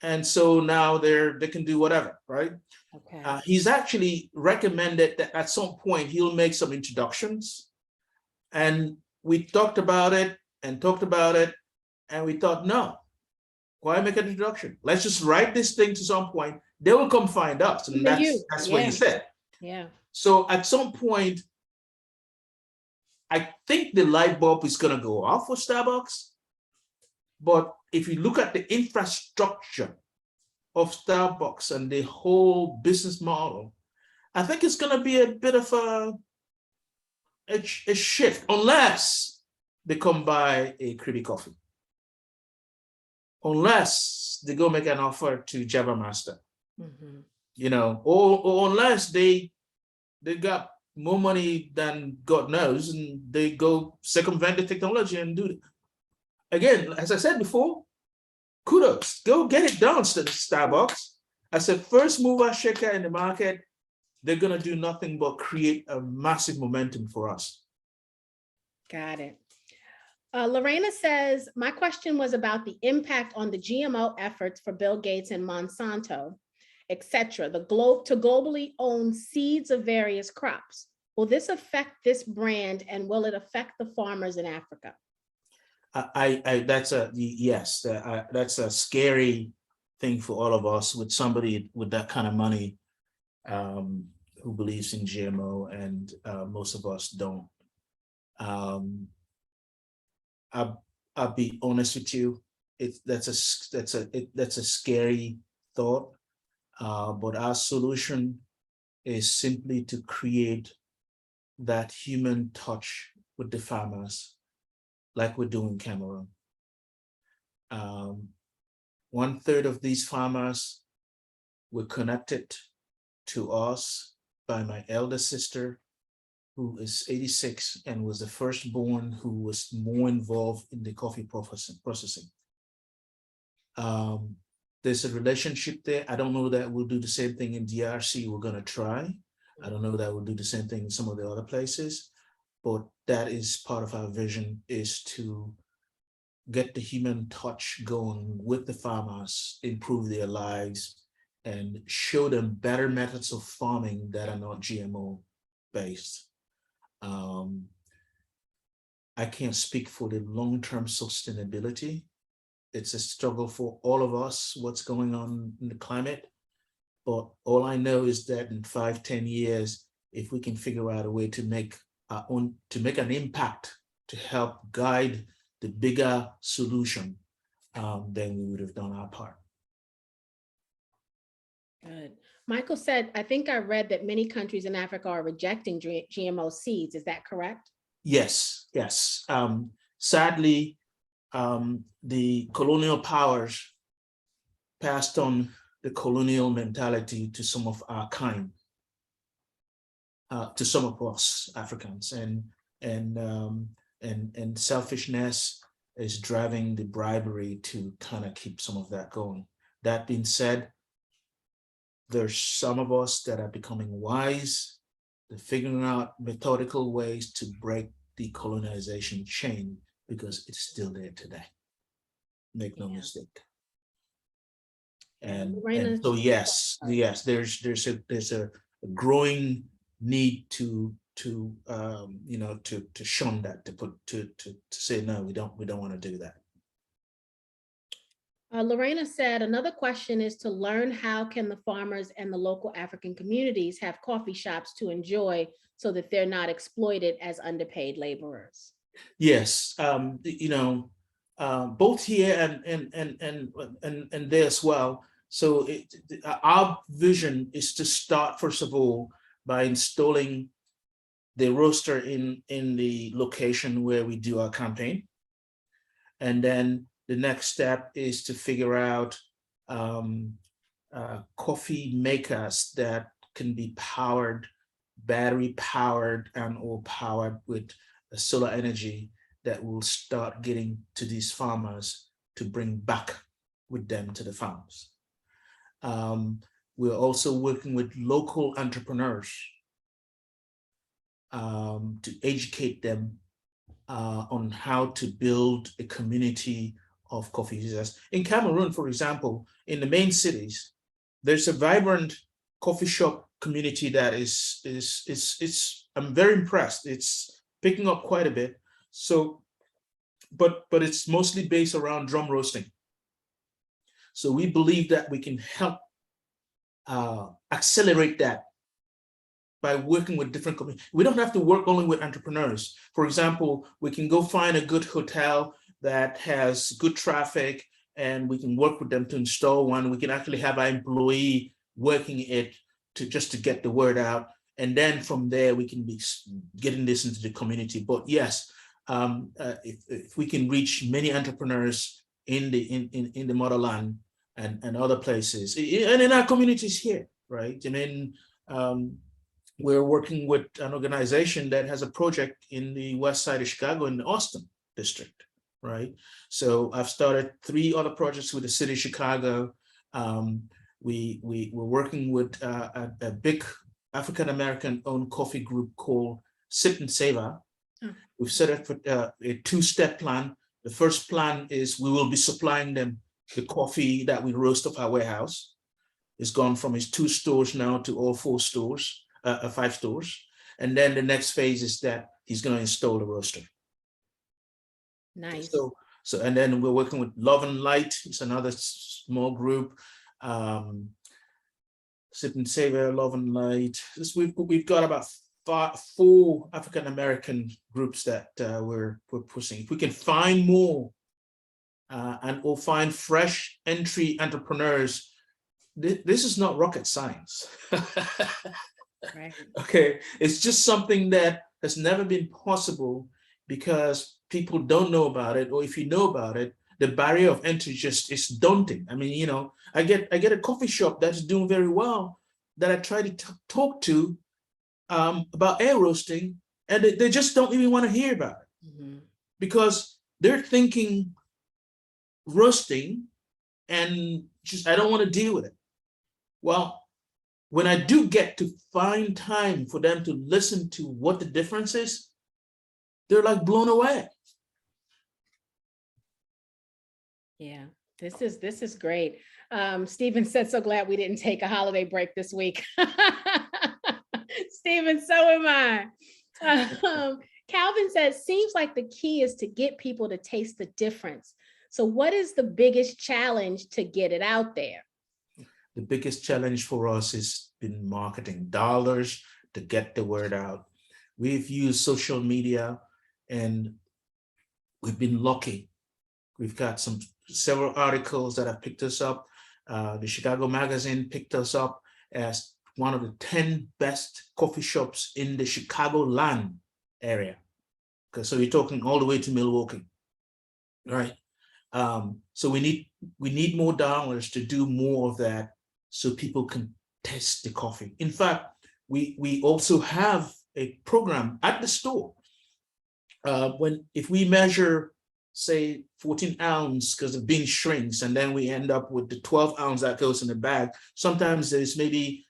And so now they can do whatever, right? Okay. He's actually recommended that at some point he'll make some introductions. And we talked about it, and we thought, no, why make an introduction? Let's just write this thing to some point. They will come find us. And that's what he said. Yeah. So at some point, I think the light bulb is going to go off for Starbucks. But if you look at the infrastructure of Starbucks and the whole business model, I think it's going to be a bit of a shift, unless they come buy a Kribi coffee, unless they go make an offer to Java Master, or unless they got more money than God knows, and they go circumvent the technology and do it. Again, as I said before, kudos, go get it done, Starbucks. As a first mover shaker in the market, they're going to do nothing but create a massive momentum for us. Got it. Lorena says, my question was about the impact on the GMO efforts for Bill Gates and Monsanto, etc., to globally own seeds of various crops. Will this affect this brand, and will it affect the farmers in Africa? That's a scary thing for all of us, with somebody with that kind of money who believes in GMO, and most of us don't. I'll be honest with you. That's a scary thought. But our solution is simply to create that human touch with the farmers, like we're doing in Cameroon. 1/3 of these farmers were connected to us by my elder sister, who is 86 and was the firstborn who was more involved in the coffee processing. There's a relationship there. I don't know that we'll do the same thing in DRC. We're going to try. I don't know that we'll do the same thing in some of the other places, but that is part of our vision, is to get the human touch going with the farmers, improve their lives, and show them better methods of farming that are not GMO based. I can't speak for the long-term sustainability. It's a struggle for all of us, what's going on in the climate. But all I know is that in 5-10 years, if we can figure out a way to make an impact, to help guide the bigger solution, then we would have done our part. Good. Michael said, I think I read that many countries in Africa are rejecting GMO seeds. Is that correct? Yes. Sadly, the colonial powers passed on the colonial mentality to some of our kind, to some of us Africans, and selfishness is driving the bribery to kind of keep some of that going. That being said, there's some of us that are becoming wise. They're figuring out methodical ways to break the colonization chain, because it's still there today. Make no mistake. And so yes, there's a growing need to shun that, to say no, we don't want to do that. Lorena said, another question is to learn how can the farmers and the local African communities have coffee shops to enjoy so that they're not exploited as underpaid laborers? Yes, both here and there as well. So our vision is to start, first of all, by installing the roaster in the location where we do our campaign. And then the next step is to figure out coffee makers that can be powered battery powered and or powered with solar energy that will start getting to these farmers to bring back with them to the farms. We're also working with local entrepreneurs to educate them on how to build a community of coffee users. In Cameroon, for example, in the main cities, there's a vibrant coffee shop community that I'm very impressed. It's picking up quite a bit. So, but it's mostly based around drum roasting. So we believe that we can help accelerate that by working with different communities. We don't have to work only with entrepreneurs. For example, we can go find a good hotel that has good traffic and we can work with them to install one. We can actually have our employee working it just to get the word out. And then from there, we can be getting this into the community. But yes, if we can reach many entrepreneurs in the motherland and other places, and in our communities here, right? I mean, we're working with an organization that has a project in the west side of Chicago in the Austin district, right? So I've started 3 other projects with the city of Chicago. We're working with a big African-American owned coffee group called Sip and Savor. We've set up a 2-step plan. The first plan is we will be supplying them the coffee that we roast off our warehouse. It's gone from his 2 stores now to all 4 stores. 5 stores. And then the next phase is that he's going to install the roaster. Nice. So and then we're working with Love and Light. It's another small group. Sip and Savor, Love and Light. We've got about 4 African-American groups that we're pushing. If we can find more and we'll find fresh entry entrepreneurs, this is not rocket science. Right. Okay, it's just something that has never been possible because people don't know about it, or if you know about it, the barrier of entry just is daunting. I mean, you know, I get a coffee shop that's doing very well that I try to talk to about air roasting, and they just don't even want to hear about it because they're thinking roasting and just I don't want to deal with it. Well, when I do get to find time for them to listen to what the difference is, they're like blown away. Yeah, this is great. Stephen said, so glad we didn't take a holiday break this week. Stephen, so am I. Calvin says, seems like the key is to get people to taste the difference. So what is the biggest challenge to get it out there? The biggest challenge for us has been marketing dollars to get the word out. We've used social media and we've been lucky. We've got several articles that have picked us up. The Chicago Magazine picked us up as one of the 10 best coffee shops in the Chicagoland area. Okay, so you're talking all the way to Milwaukee, right? So we need more dollars to do more of that so people can test the coffee. In fact, we also have a program at the store. If we measure, say, 14 ounce because the bean shrinks, and then we end up with the 12 ounce that goes in the bag, sometimes there's maybe,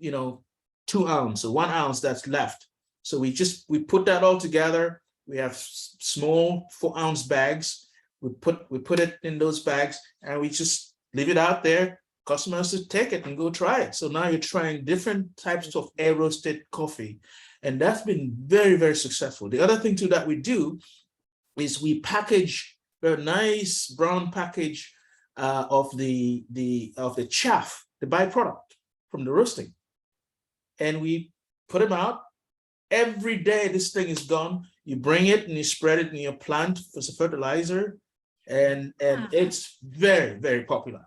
2 ounce or 1 ounce that's left. So we put that all together. We have small 4 ounce bags. We put it in those bags and we just leave it out there. Customers to take it and go try it. So now you're trying different types of air roasted coffee. And that's been very, very successful. The other thing too that we do is we package a nice brown package of the chaff, the byproduct from the roasting. And we put them out. Every day this thing is gone. You bring it and you spread it in your plant as a fertilizer. And it's very, very popular.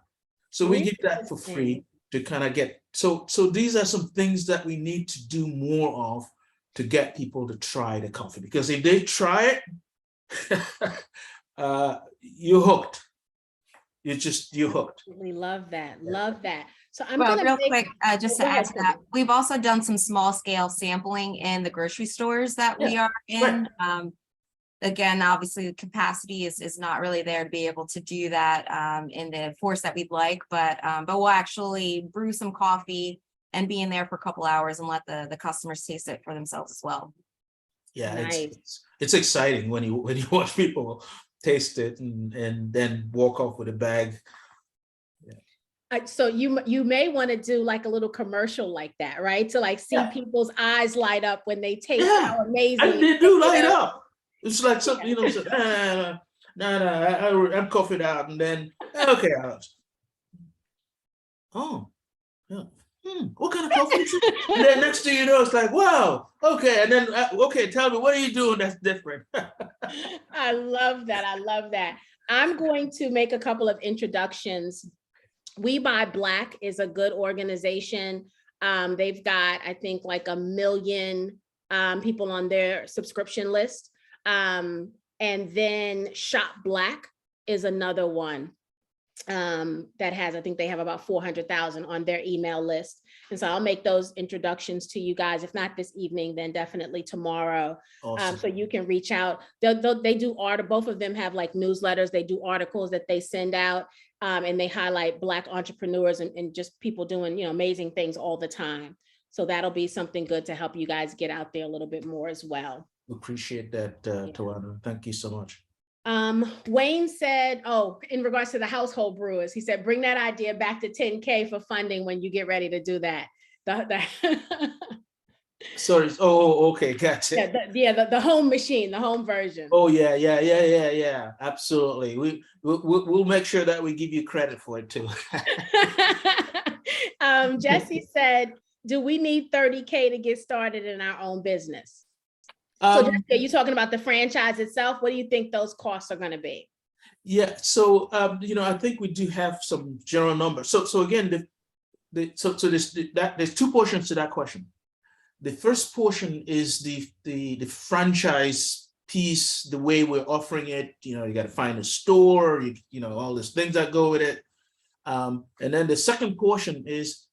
So we give that for free to kind of get, so these are some things that we need to do more of to get people to try the coffee, because if they try it, you're hooked. you're hooked. We love that. Yeah. Love that. So I'm Well, gonna real make, quick, just to go add ahead, to that, Kribi. we've also done some small scale sampling in the grocery stores that we Yeah, are in. Again, obviously the capacity is not really there to be able to do that in the force that we'd like, but we'll actually brew some coffee and be in there for a couple hours and let the customers taste it for themselves as well. Yeah, Nice. it's exciting when you watch people taste it and then walk off with a bag. So you may want to do like a little commercial like that, right? To like see Yeah. people's eyes light up when they taste Yeah, how amazing. and they do light know? up. It's like something, so, I'm coffee out, and then okay, oh, yeah. What kind of coffee is it? And then next thing you know, it's like, wow, okay, and then okay, tell me, what are you doing that's different? I love that. I love that. I'm going to make a couple of introductions. We Buy Black is a good organization. They've got, I think, like 1 million people on their subscription list. And then Shop Black is another one that has, I think they have about 400,000 on their email list. And so I'll make those introductions to you guys. If not this evening, then definitely tomorrow. Awesome. So you can reach out. They do both of them have like newsletters. They do articles that they send out, and they highlight Black entrepreneurs and just people doing, amazing things all the time. So that'll be something good to help you guys get out there a little bit more as well. Appreciate that, Tawana. Thank you so much. Wayne said, in regards to the household brewers, he said, bring that idea back to 10K for funding when you get ready to do that. Sorry. Oh, okay. Gotcha. The home machine, the home version. Oh, yeah. Absolutely. We'll make sure that we give you credit for it too. Jesse said, do we need 30K to get started in our own business? So Jesse, are you talking about the franchise itself? What do you think those costs are going to be? Yeah, so I think we do have some general numbers. So again, there's two portions to that question. The first portion is the franchise piece, the way we're offering it. You got to find a store, all these things that go with it. And then the second portion is,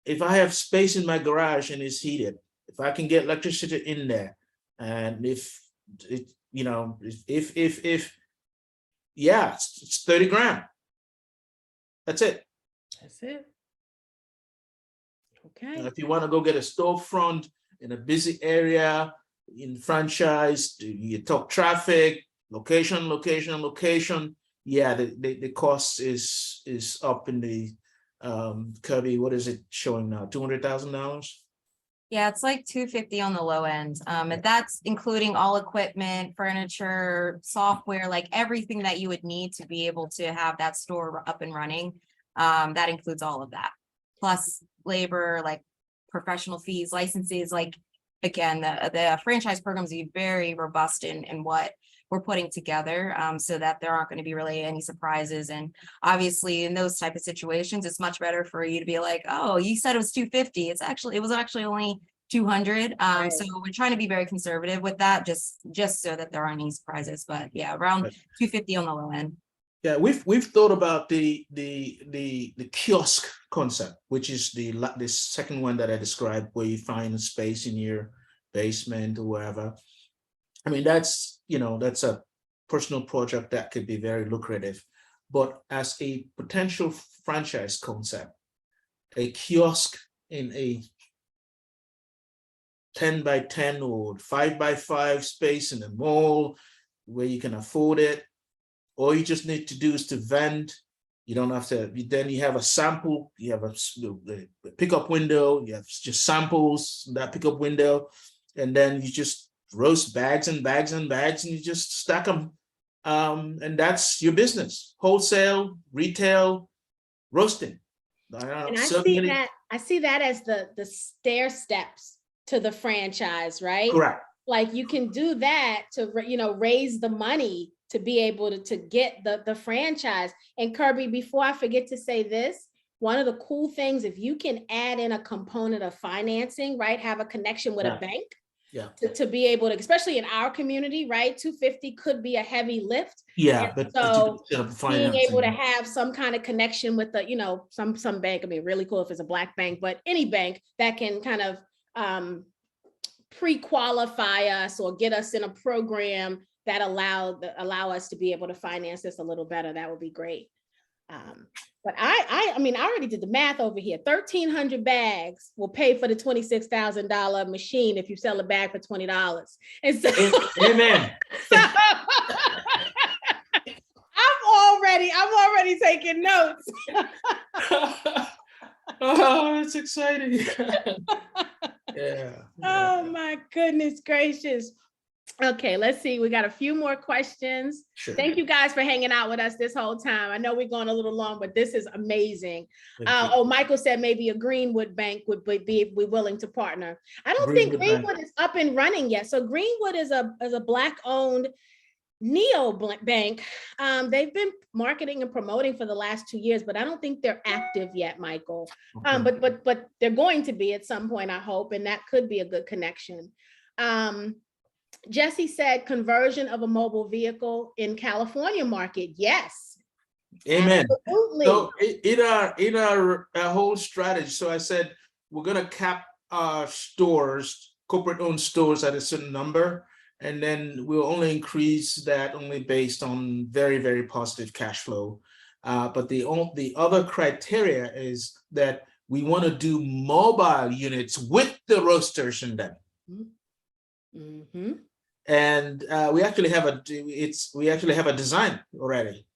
if I have space in my garage and it's heated, if I can get electricity in there, and if it, it's 30 grand. That's it. That's it. Okay. If you want to go get a storefront in a busy area, in franchise, you talk traffic, location. Yeah, the cost is up in the Kribi. What is it showing now? $200,000. Yeah, it's like 250 on the low end. And that's including all equipment, furniture, software, like everything that you would need to be able to have that store up and running. That includes all of that, plus labor, like professional fees, licenses. Like, again, the franchise programs are very robust in what we're putting together, so that there aren't going to be really any surprises. And obviously in those type of situations, it's much better for you to be like, oh, you said it was 250. It was actually only 200. Right. So we're trying to be very conservative with that, just so that there aren't any surprises. But yeah, around 250 on the low end. Yeah, we've thought about the kiosk concept, which is the second one that I described, where you find a space in your basement or wherever. I mean, that's a personal project that could be very lucrative, but as a potential franchise concept, a kiosk in a 10 by 10 or 5 by 5 space in a mall where you can afford it, all you just need to do is to vend. You don't have to, then you have a sample, you have a pickup window, you have just samples in that pickup window, and then you just roast bags and bags and bags, and you just stack them. And that's your business: wholesale, retail, roasting. And I see that as the stair steps to the franchise, right? Correct. Like you can do that to raise the money to be able to get the franchise. And Kribi, before I forget to say this, one of the cool things, if you can add in a component of financing, right? Have a connection with a bank. Yeah. to be able to, especially in our community, right? 250 could be a heavy lift. Yeah, And but so being able to financing. have some kind of connection with the, some bank, I mean, really cool if it's a Black bank, but any bank that can kind of pre-qualify us or get us in a program that allow us to be able to finance this a little better, that would be great. But I mean, I already did the math over here. 1,300 bags will pay for the $26,000 machine if you sell a bag for $20. And so, Amen. so I'm already taking notes. Oh, it's exciting. Yeah. Oh my goodness gracious. Okay, let's see. We got a few more questions. Sure. Thank you guys for hanging out with us this whole time. I know we're going a little long, but this is amazing. Thank you. Michael said maybe a Greenwood bank would be willing to partner. I don't think Greenwood Greenwood is up and running yet. So Greenwood is a Black-owned neo bank. They've been marketing and promoting for the last 2 years, but I don't think they're active yet, Michael. Okay. But they're going to be at some point, I hope, and that could be a good connection. Jesse said conversion of a mobile vehicle in California market. Yes. Amen. Absolutely. So in our whole strategy, so I said we're gonna cap our stores, corporate-owned stores, at a certain number, and then we'll only increase that only based on very, very positive cash flow. But the other criteria is that we want to do mobile units with the roasters in them. Mm-hmm. And we actually have a design already.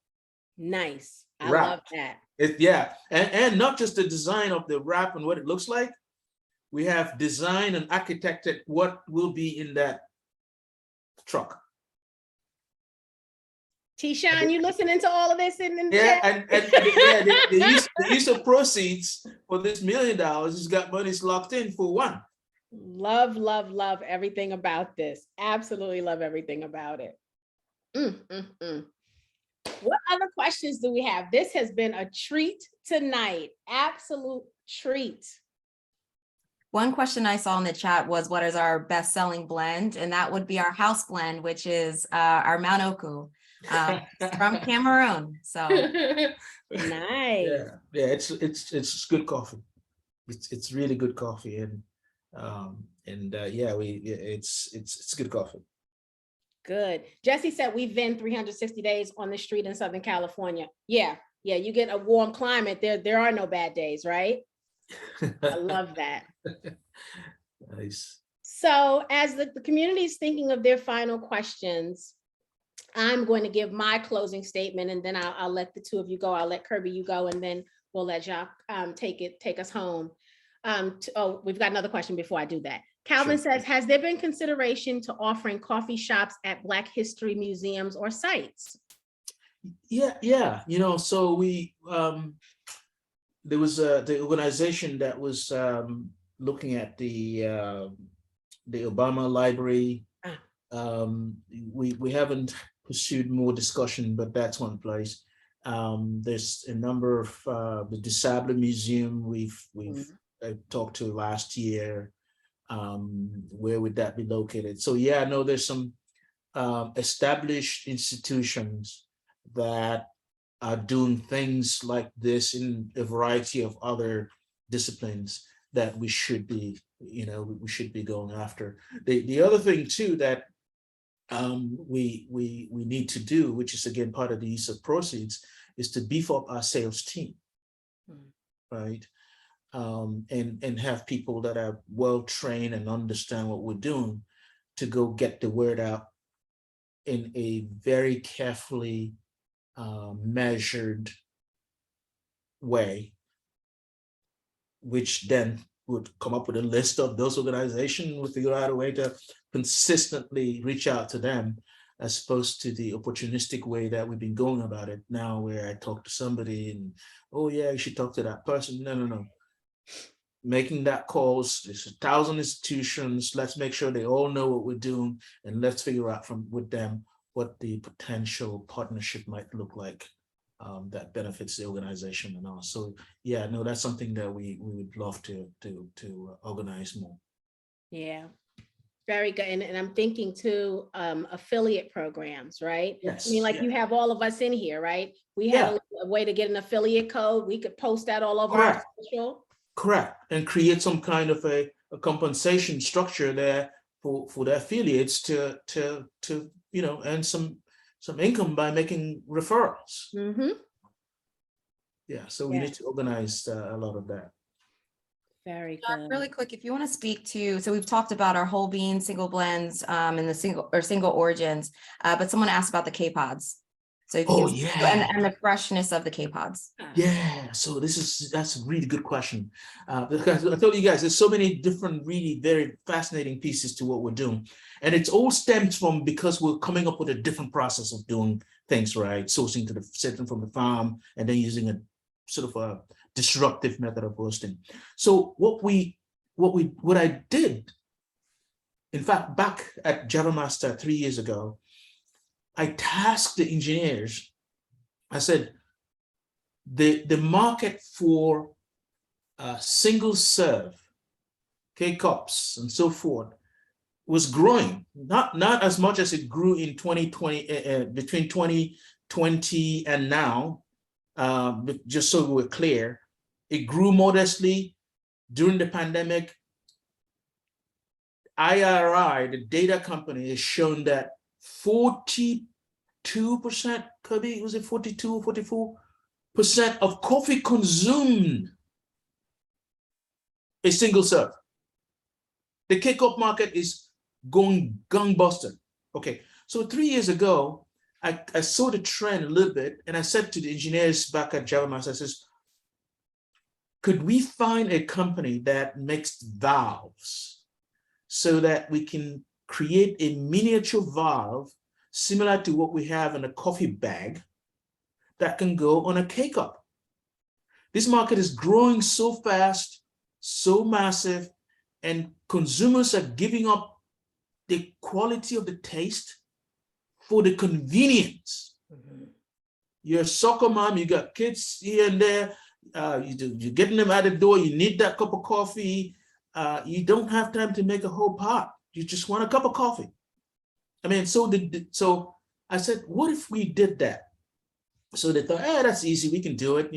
Nice. I Wrap. love that. Yeah, and not just the design of the wrap and what it looks like. We have designed and architected what will be in that truck. T-Shine, you listening to all of this in the Yeah, chat? and yeah, the use of proceeds for this $1 million has got monies locked in for one. Love, love, love everything about this. Absolutely love everything about it. What other questions do we have? This has been a treat tonight. Absolute treat. One question I saw in the chat was, what is our best-selling blend? And that would be our house blend, which is our Mount Oku from Cameroon. So nice. Yeah, it's good coffee. It's really good coffee, and yeah, it's good coffee. Good. Jesse said we've been 360 days on the street in Southern California. Yeah, you get a warm climate. There are no bad days, right? I love that. Nice. So as the community is thinking of their final questions, I'm going to give my closing statement, and then I'll let the two of you go. I'll let Kribi you go, and then we'll let Jacques take us home. We've got another question before I do that. Calvin says, has there been consideration to offering coffee shops at Black history museums or sites? Yeah. So we there was the organization that was looking at the Obama Library. We haven't pursued more discussion, but that's one place. There's a number of the Disable Museum we've talked to last year. Where would that be located? So yeah, I know there's some established institutions that are doing things like this in a variety of other disciplines that we should be going after. The other thing too that we need to do, which is again part of the use of proceeds, is to beef up our sales team, right? And have people that are well trained and understand what we're doing to go get the word out in a very carefully measured way, which then would come up with a list of those organizations. We'll figure out a way to consistently reach out to them, as opposed to the opportunistic way that we've been going about it now, where I talk to somebody and, oh yeah, you should talk to that person. No. Making that calls, there's 1,000 institutions. Let's make sure they all know what we're doing, and let's figure out with them what the potential partnership might look like that benefits the organization and all. So yeah, no, that's something that we would love to organize more. Yeah. Very good. And I'm thinking too, affiliate programs, right? Yes. I mean, like yeah, you have all of us in here, right? We had Yeah. a way to get an affiliate code. We could post that all over our Correct. social. Correct. And create some kind of a compensation structure there for the affiliates to earn some income by making referrals. Mm-hmm. Yeah. So we Yeah. need to organize a lot of that. Very Doc, good. really quick, if you want to speak to, so we've talked about our whole bean, single blends, and the single origins, but someone asked about the K-pods. So if you Oh, can, yeah. and the freshness of the K-pods. Yeah, so that's a really good question. Because I told you guys, there's so many different, really very fascinating pieces to what we're doing. And it's all stems from because we're coming up with a different process of doing things, right? Sourcing to the setting from the farm and then using a sort of a disruptive method of roasting. So what I did, in fact, back at Java Master 3 years ago, I tasked the engineers. I said, the market for single serve K-cups and so forth was growing, not as much as it grew in 2020, between 2020 and now, but just so we're clear, it grew modestly during the pandemic. IRI, the data company, has shown that 42%, Kribi, was it 42, 44% of coffee consumed a single serve. The K-cup market is going gangbusters. Okay, so 3 years ago, I saw the trend a little bit, and I said to the engineers back at Java Master, I says, could we find a company that makes valves so that we can create a miniature valve similar to what we have in a coffee bag that can go on a K-cup? This market is growing so fast, so massive, and consumers are giving up the quality of the taste for the convenience. Mm-hmm. You're a soccer mom, you got kids here and there, you're getting them out the door, you need that cup of coffee, you don't have time to make a whole pot, you just want a cup of coffee. I mean, so I said, what if we did that? So they thought, that's easy, we can do it,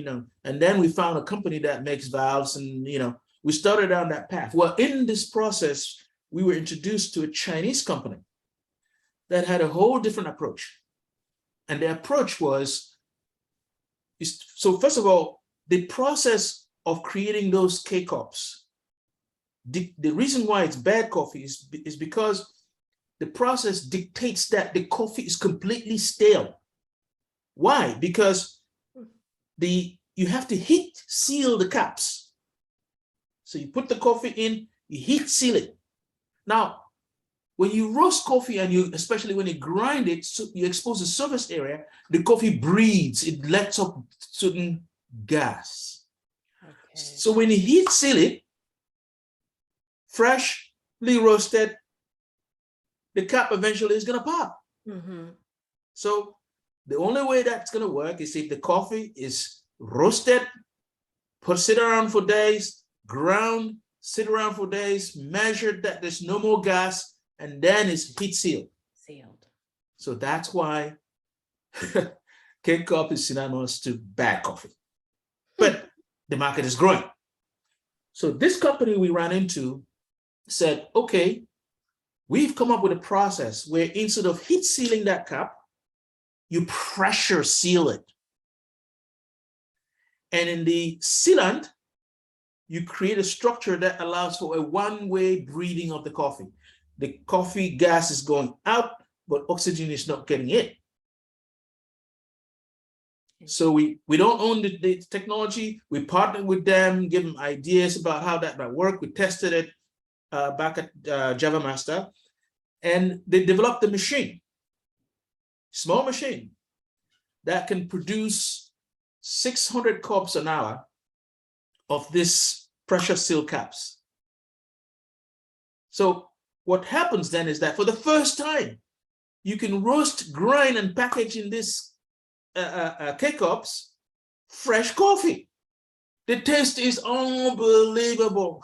and then we found a company that makes valves, and we started down that path. Well, in this process, we were introduced to a Chinese company that had a whole different approach. And the approach was, so first of all, the process of creating those K-cups, the reason why it's bad coffee is because the process dictates that the coffee is completely stale. Why? Because you have to heat seal the caps. So you put the coffee in, you heat seal it. Now, when you roast coffee and especially when you grind it, so you expose the surface area, the coffee breathes, it lets up certain gas. Okay. So when you heat seal it, freshly roasted, the cap eventually is gonna pop. Mm-hmm. So the only way that's gonna work is if the coffee is roasted, sit around for days, ground, sit around for days, measured that there's no more gas, and then it's heat sealed. So that's why K-cup is synonymous to bad coffee. But the market is growing. So this company we ran into said, okay, we've come up with a process where instead of heat sealing that cup, you pressure seal it. And in the sealant, you create a structure that allows for a one-way breathing of the coffee. The coffee gas is going out, but oxygen is not getting in. So we don't own the technology. We partnered with them, give them ideas about how that might work. We tested it back at Java Master, and they developed a machine, small machine, that can produce 600 cups an hour of this pressure seal caps. So what happens then is that for the first time, you can roast, grind, and package in this K-cups fresh coffee. The taste is unbelievable.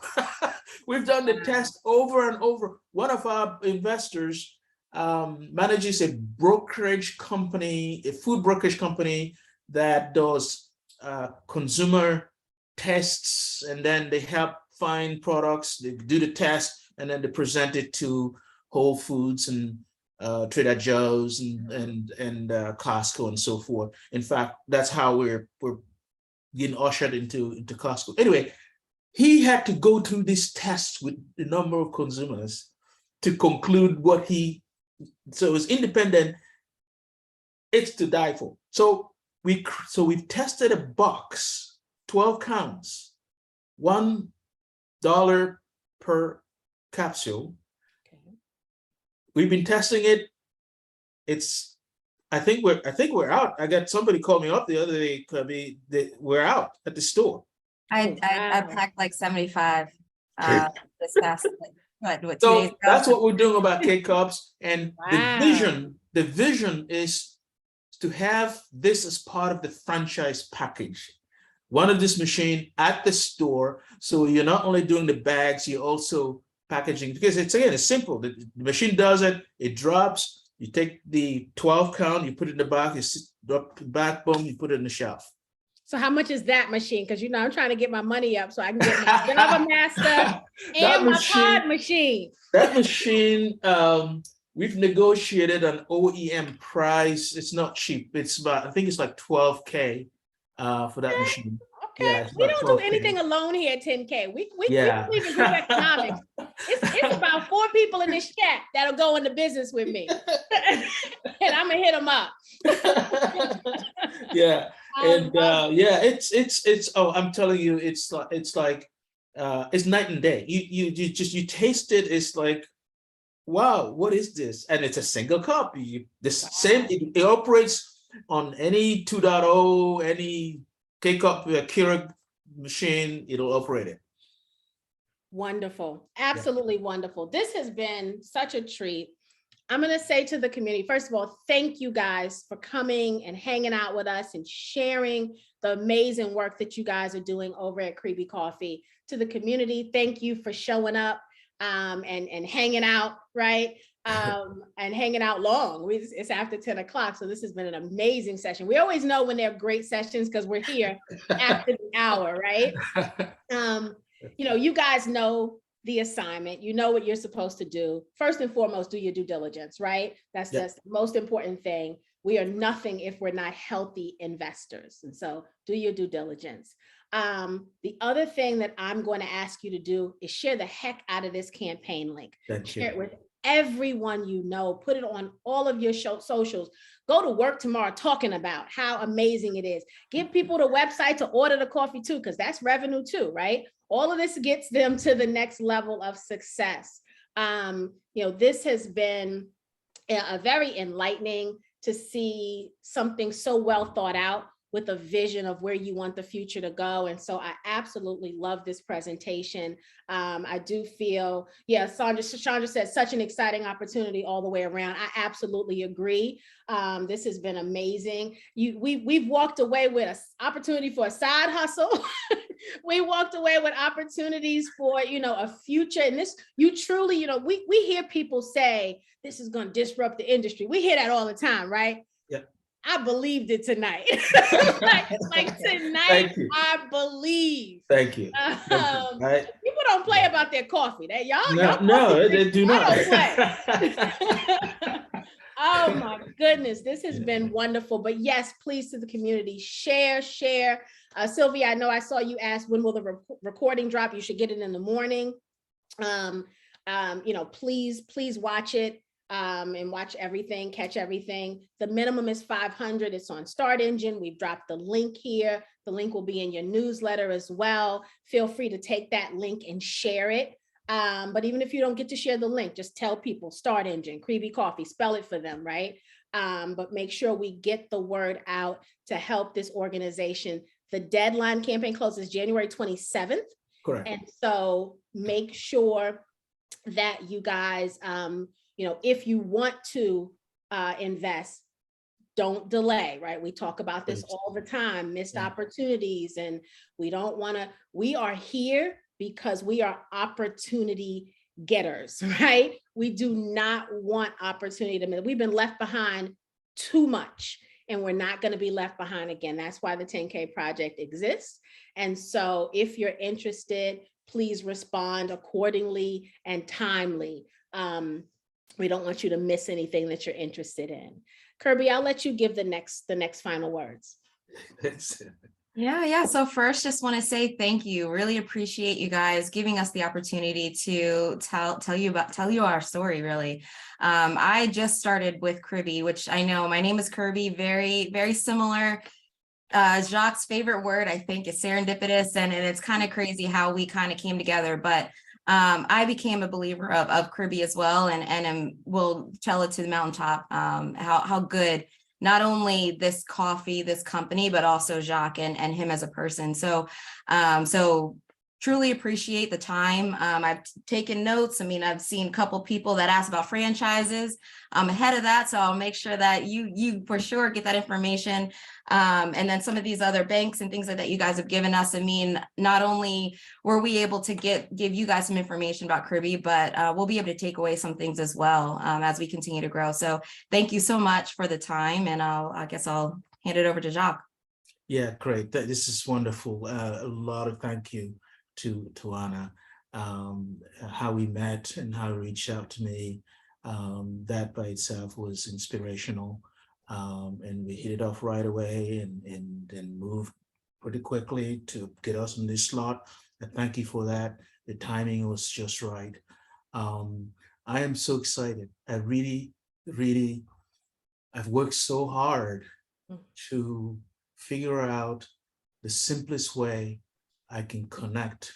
We've done the test over and over. One of our investors manages a brokerage company, a food brokerage company that does consumer tests, and then they help find products, they do the test, and then they present it to Whole Foods and Trader Joe's and Costco and so forth. In fact, that's how we're getting ushered into Costco. Anyway, he had to go through this test with a number of consumers to conclude what he, so it was independent. It's to die for. So we've tested a box, 12 counts, $1 per capsule. We've been testing it. I think we're out. I got somebody called me up the other day, Kribi, we're out at the store. I packed like 75 this past, but what, 2 So days ago? that's what we're doing about K-Cups. And Wow. the vision is to have this as part of the franchise package. One of this machine at the store. So you're not only doing the bags, you're also packaging, because it's simple. The machine does it, it drops, you take the 12 count, you put it in the box, you drop the back, boom, you put it in the shelf. So how much is that machine? Because I'm trying to get my money up so I can get my Java Master and my pod machine. That machine, we've negotiated an OEM price. It's not cheap. It's about, I think it's like $12K for that machine. Okay, Yeah, we don't do anything alone here at 10K. We believe in group economics. It's about 4 people in this chat that'll go into business with me. And I'm gonna hit them up. Yeah. And it's I'm telling you, it's like it's night and day. You taste it, it's like, wow, what is this? And it's a single cup. It operates on any 2.0, any K-Cup Keurig machine, it'll operate it. Wonderful. Absolutely wonderful. This has been such a treat. I'm going to say to the community, first of all, thank you guys for coming and hanging out with us and sharing the amazing work that you guys are doing over at Kribi Coffee. To the community, thank you for showing up and hanging out, right? And hanging out long. It's after 10 o'clock, so this has been an amazing session. We always know when they're great sessions because we're here after the hour, right? You guys know the assignment. You know what you're supposed to do. First and foremost, do your due diligence, right? That's the most important thing. We are nothing if we're not healthy investors. And so do your due diligence. The other thing that I'm going to ask you to do is share the heck out of this campaign link. Share it with everyone you know. Put it on all of your socials. Go to work tomorrow talking about how amazing it is. Give people the website to order the coffee too, because that's revenue too, right? All of this gets them to the next level of success. This has been a very enlightening to see something so well thought out with a vision of where you want the future to go. And so I absolutely love this presentation. I do feel, Chandra said, such an exciting opportunity all the way around. I absolutely agree. This has been amazing. We've walked away with an opportunity for a side hustle. We walked away with opportunities for, a future. And this, you truly, we hear people say, this is going to disrupt the industry. We hear that all the time, right? Yeah. I believed it tonight. like tonight, I believe. Thank you. People don't play about their coffee. No, they do not. Don't play. Oh my goodness, this has been wonderful. But yes, please, to the community, share. Sylvia, I know I saw you ask, when will the recording drop? You should get it in the morning. Please watch it. And watch everything, catch everything. The minimum is 500. It's on Start Engine. We've dropped the link here. The link will be in your newsletter as well. Feel free to take that link and share it. But even if you don't get to share the link, just tell people Start Engine, Kribi Coffee, spell it for them, right? But make sure we get the word out to help this organization. The deadline campaign closes January 27th. Correct. And so make sure that you guys, if you want to invest, don't delay, right? We talk about this all the time, missed opportunities, and we don't want to, we are here because we are opportunity getters, right? We do not want opportunity to miss. We've been left behind too much, and we're not going to be left behind again. That's why the 10K project exists. And so if you're interested, please respond accordingly and timely. We don't want you to miss anything that you're interested in. Kribi, I'll let you give the next final words. Yeah. So first, just want to say thank you. Really appreciate you guys giving us the opportunity to tell you our story, really. I just started with Kribi, which I know my name is Kribi, very, very similar. Jacques' favorite word, I think, is serendipitous, and it's kind of crazy how we kind of came together. But I became a believer of Kribi as well, and will tell it to the mountaintop how good not only this coffee, this company, but also Jacques and him as a person. So truly appreciate the time. I've taken notes. I mean, I've seen a couple people that asked about franchises. I'm ahead of that, so I'll make sure that you for sure get that information. And then some of these other banks and things like that you guys have given us. I mean, not only were we able to give you guys some information about Kribi, but we'll be able to take away some things as well as we continue to grow. So thank you so much for the time, and I guess I'll hand it over to Jacques. Yeah, great. This is wonderful. A lot of thank you to Anna, how we met and how he reached out to me. That by itself was inspirational, and we hit it off right away and moved pretty quickly to get us in this slot. And thank you for that. The timing was just right. I am so excited. I really, I've worked so hard to figure out the simplest way I can connect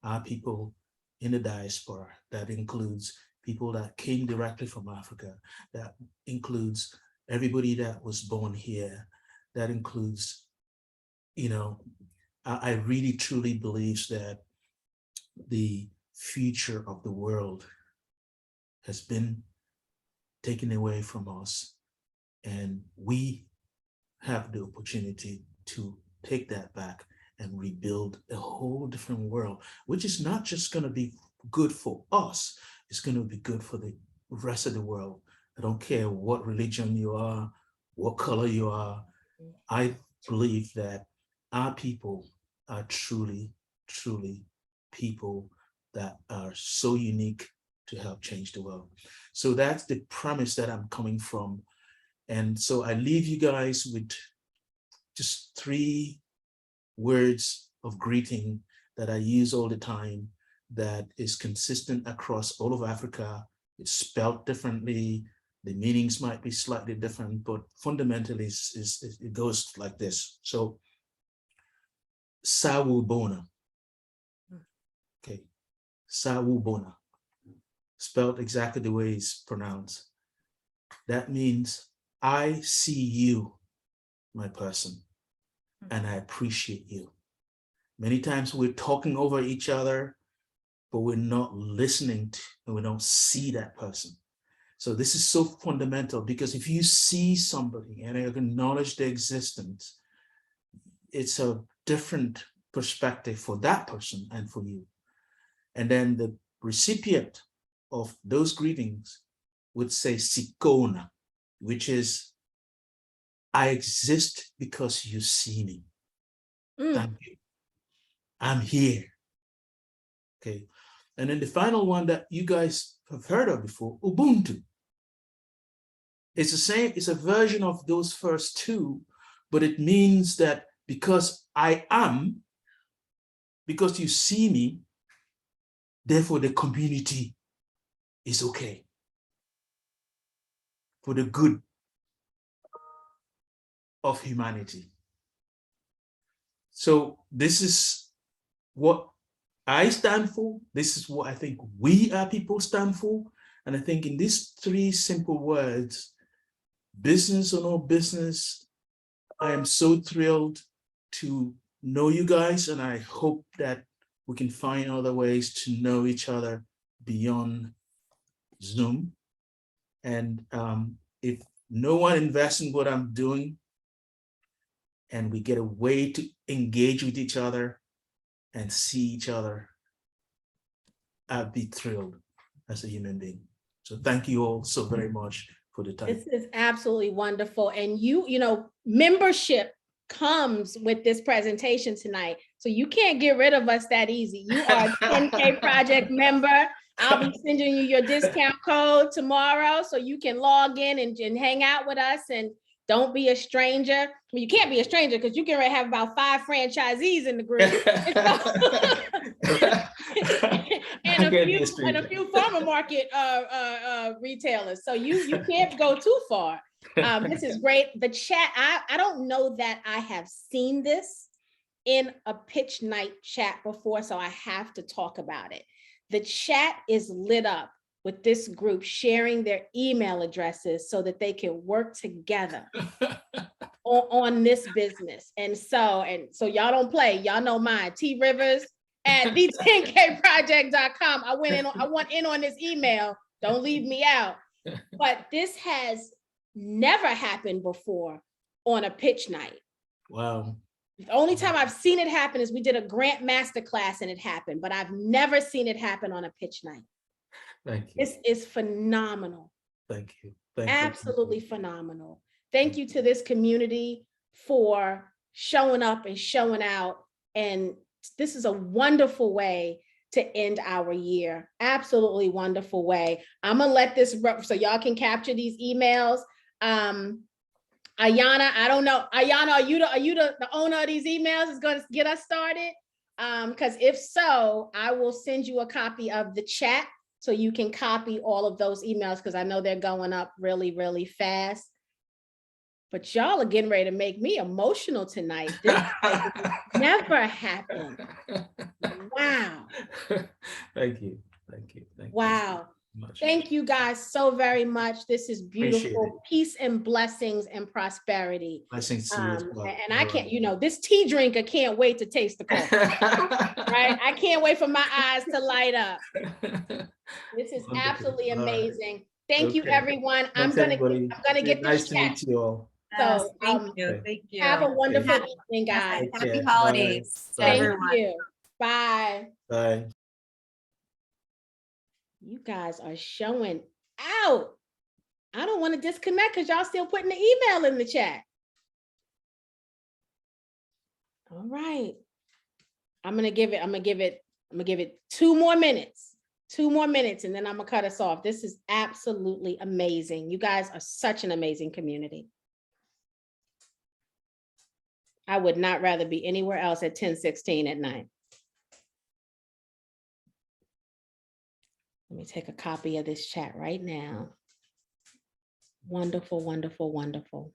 our people in the diaspora. That includes people that came directly from Africa. That includes everybody that was born here. That includes, I really truly believe that the future of the world has been taken away from us, and we have the opportunity to take that back and rebuild a whole different world, which is not just going to be good for us, it's going to be good for the rest of the world. I don't care what religion you are, what color you are. I believe that our people are truly people that are so unique to help change the world. So that's the premise that I'm coming from. And so I leave you guys with just 3 words of greeting that I use all the time, that is consistent across all of Africa. It's spelled differently. The meanings might be slightly different, but fundamentally it goes like this. So, Sawubona. Okay, Sawubona, spelled exactly the way it's pronounced. That means I see you, my person, and I appreciate you. Many times we're talking over each other, but we're not listening to, and we don't see that person. So this is so fundamental, because if you see somebody and acknowledge their existence, it's a different perspective for that person and for you. And then the recipient of those greetings would say Sikona, which is, I exist because you see me. Thank you. I'm here. Okay. And then the final one that you guys have heard of before, Ubuntu. It's the same, it's a version of those first 2, but it means that because I am, because you see me, therefore the community is okay for the good of humanity. So this is what I stand for. This is what I think we our people stand for. And I think in these 3 simple words, business or no business, I am so thrilled to know you guys, and I hope that we can find other ways to know each other beyond Zoom. And if no one invests in what I'm doing, and we get a way to engage with each other and see each other I'd be thrilled as a human being. So thank you all so very much for the time. This is absolutely wonderful. And you know, membership comes with this presentation tonight. So you can't get rid of us that easy. You are a 10K project member. I'll be sending you your discount code tomorrow so you can log in and hang out with us, and don't be a stranger. I mean, you can't be a stranger because you can have about 5 franchisees in the group. and a few farmer market retailers. So you can't go too far. This is great. The chat, I don't know that I have seen this in a pitch night chat before, so I have to talk about it. The chat is lit up with this group sharing their email addresses so that they can work together on this business. And so y'all don't play. Y'all know mine, trivers@the10kproject.com. I want in on this email. Don't leave me out. But this has never happened before on a pitch night. Wow. The only time I've seen it happen is we did a grant masterclass and it happened, but I've never seen it happen on a pitch night. Thank you. This is phenomenal. Thank you. Absolutely phenomenal. Thank you to this community for showing up and showing out. And this is a wonderful way to end our year. Absolutely wonderful way. I'm gonna let this so y'all can capture these emails. Ayana, I don't know. Ayana, are you the owner of these emails? Is going to get us started? Because if so, I will send you a copy of the chat so you can copy all of those emails, because I know they're going up really, really fast. But y'all are getting ready to make me emotional tonight. This never happened. Wow. Thank you. Wow. Thank you guys so very much. This is beautiful. Peace and blessings and prosperity. Blessings to you as well. And I can't, this tea drinker can't wait to taste the coffee. Right? I can't wait for my eyes to light up. This is absolutely amazing. Thank you, everyone. I'm gonna get nice this to chat. meet you all. So thank you. Have a wonderful evening, guys. Happy holidays to Thank everyone. you. Bye. Bye. You guys are showing out. I don't want to disconnect because y'all still putting the email in the chat. All right. I'm gonna give it 2 more minutes. 2 more minutes, and then I'm gonna cut us off. This is absolutely amazing. You guys are such an amazing community. I would not rather be anywhere else at 10:16 at night. Let me take a copy of this chat right now. Wonderful, wonderful, wonderful.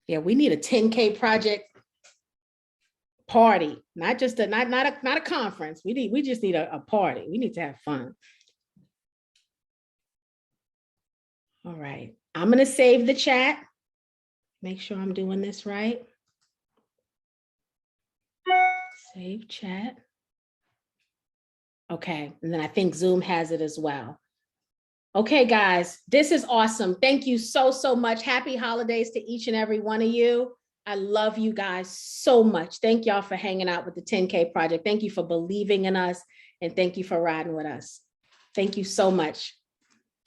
Yeah, we need a 10K project party, not just not a conference. We just need a party. We need to have fun. All right, I'm gonna save the chat. Make sure I'm doing this right. Save chat. Okay, and then I think Zoom has it as well. Okay, guys, this is awesome. Thank you so, so much. Happy holidays to each and every one of you. I love you guys so much. Thank y'all for hanging out with the 10K Project. Thank you for believing in us, and thank you for riding with us. Thank you so much.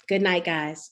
Good night, guys.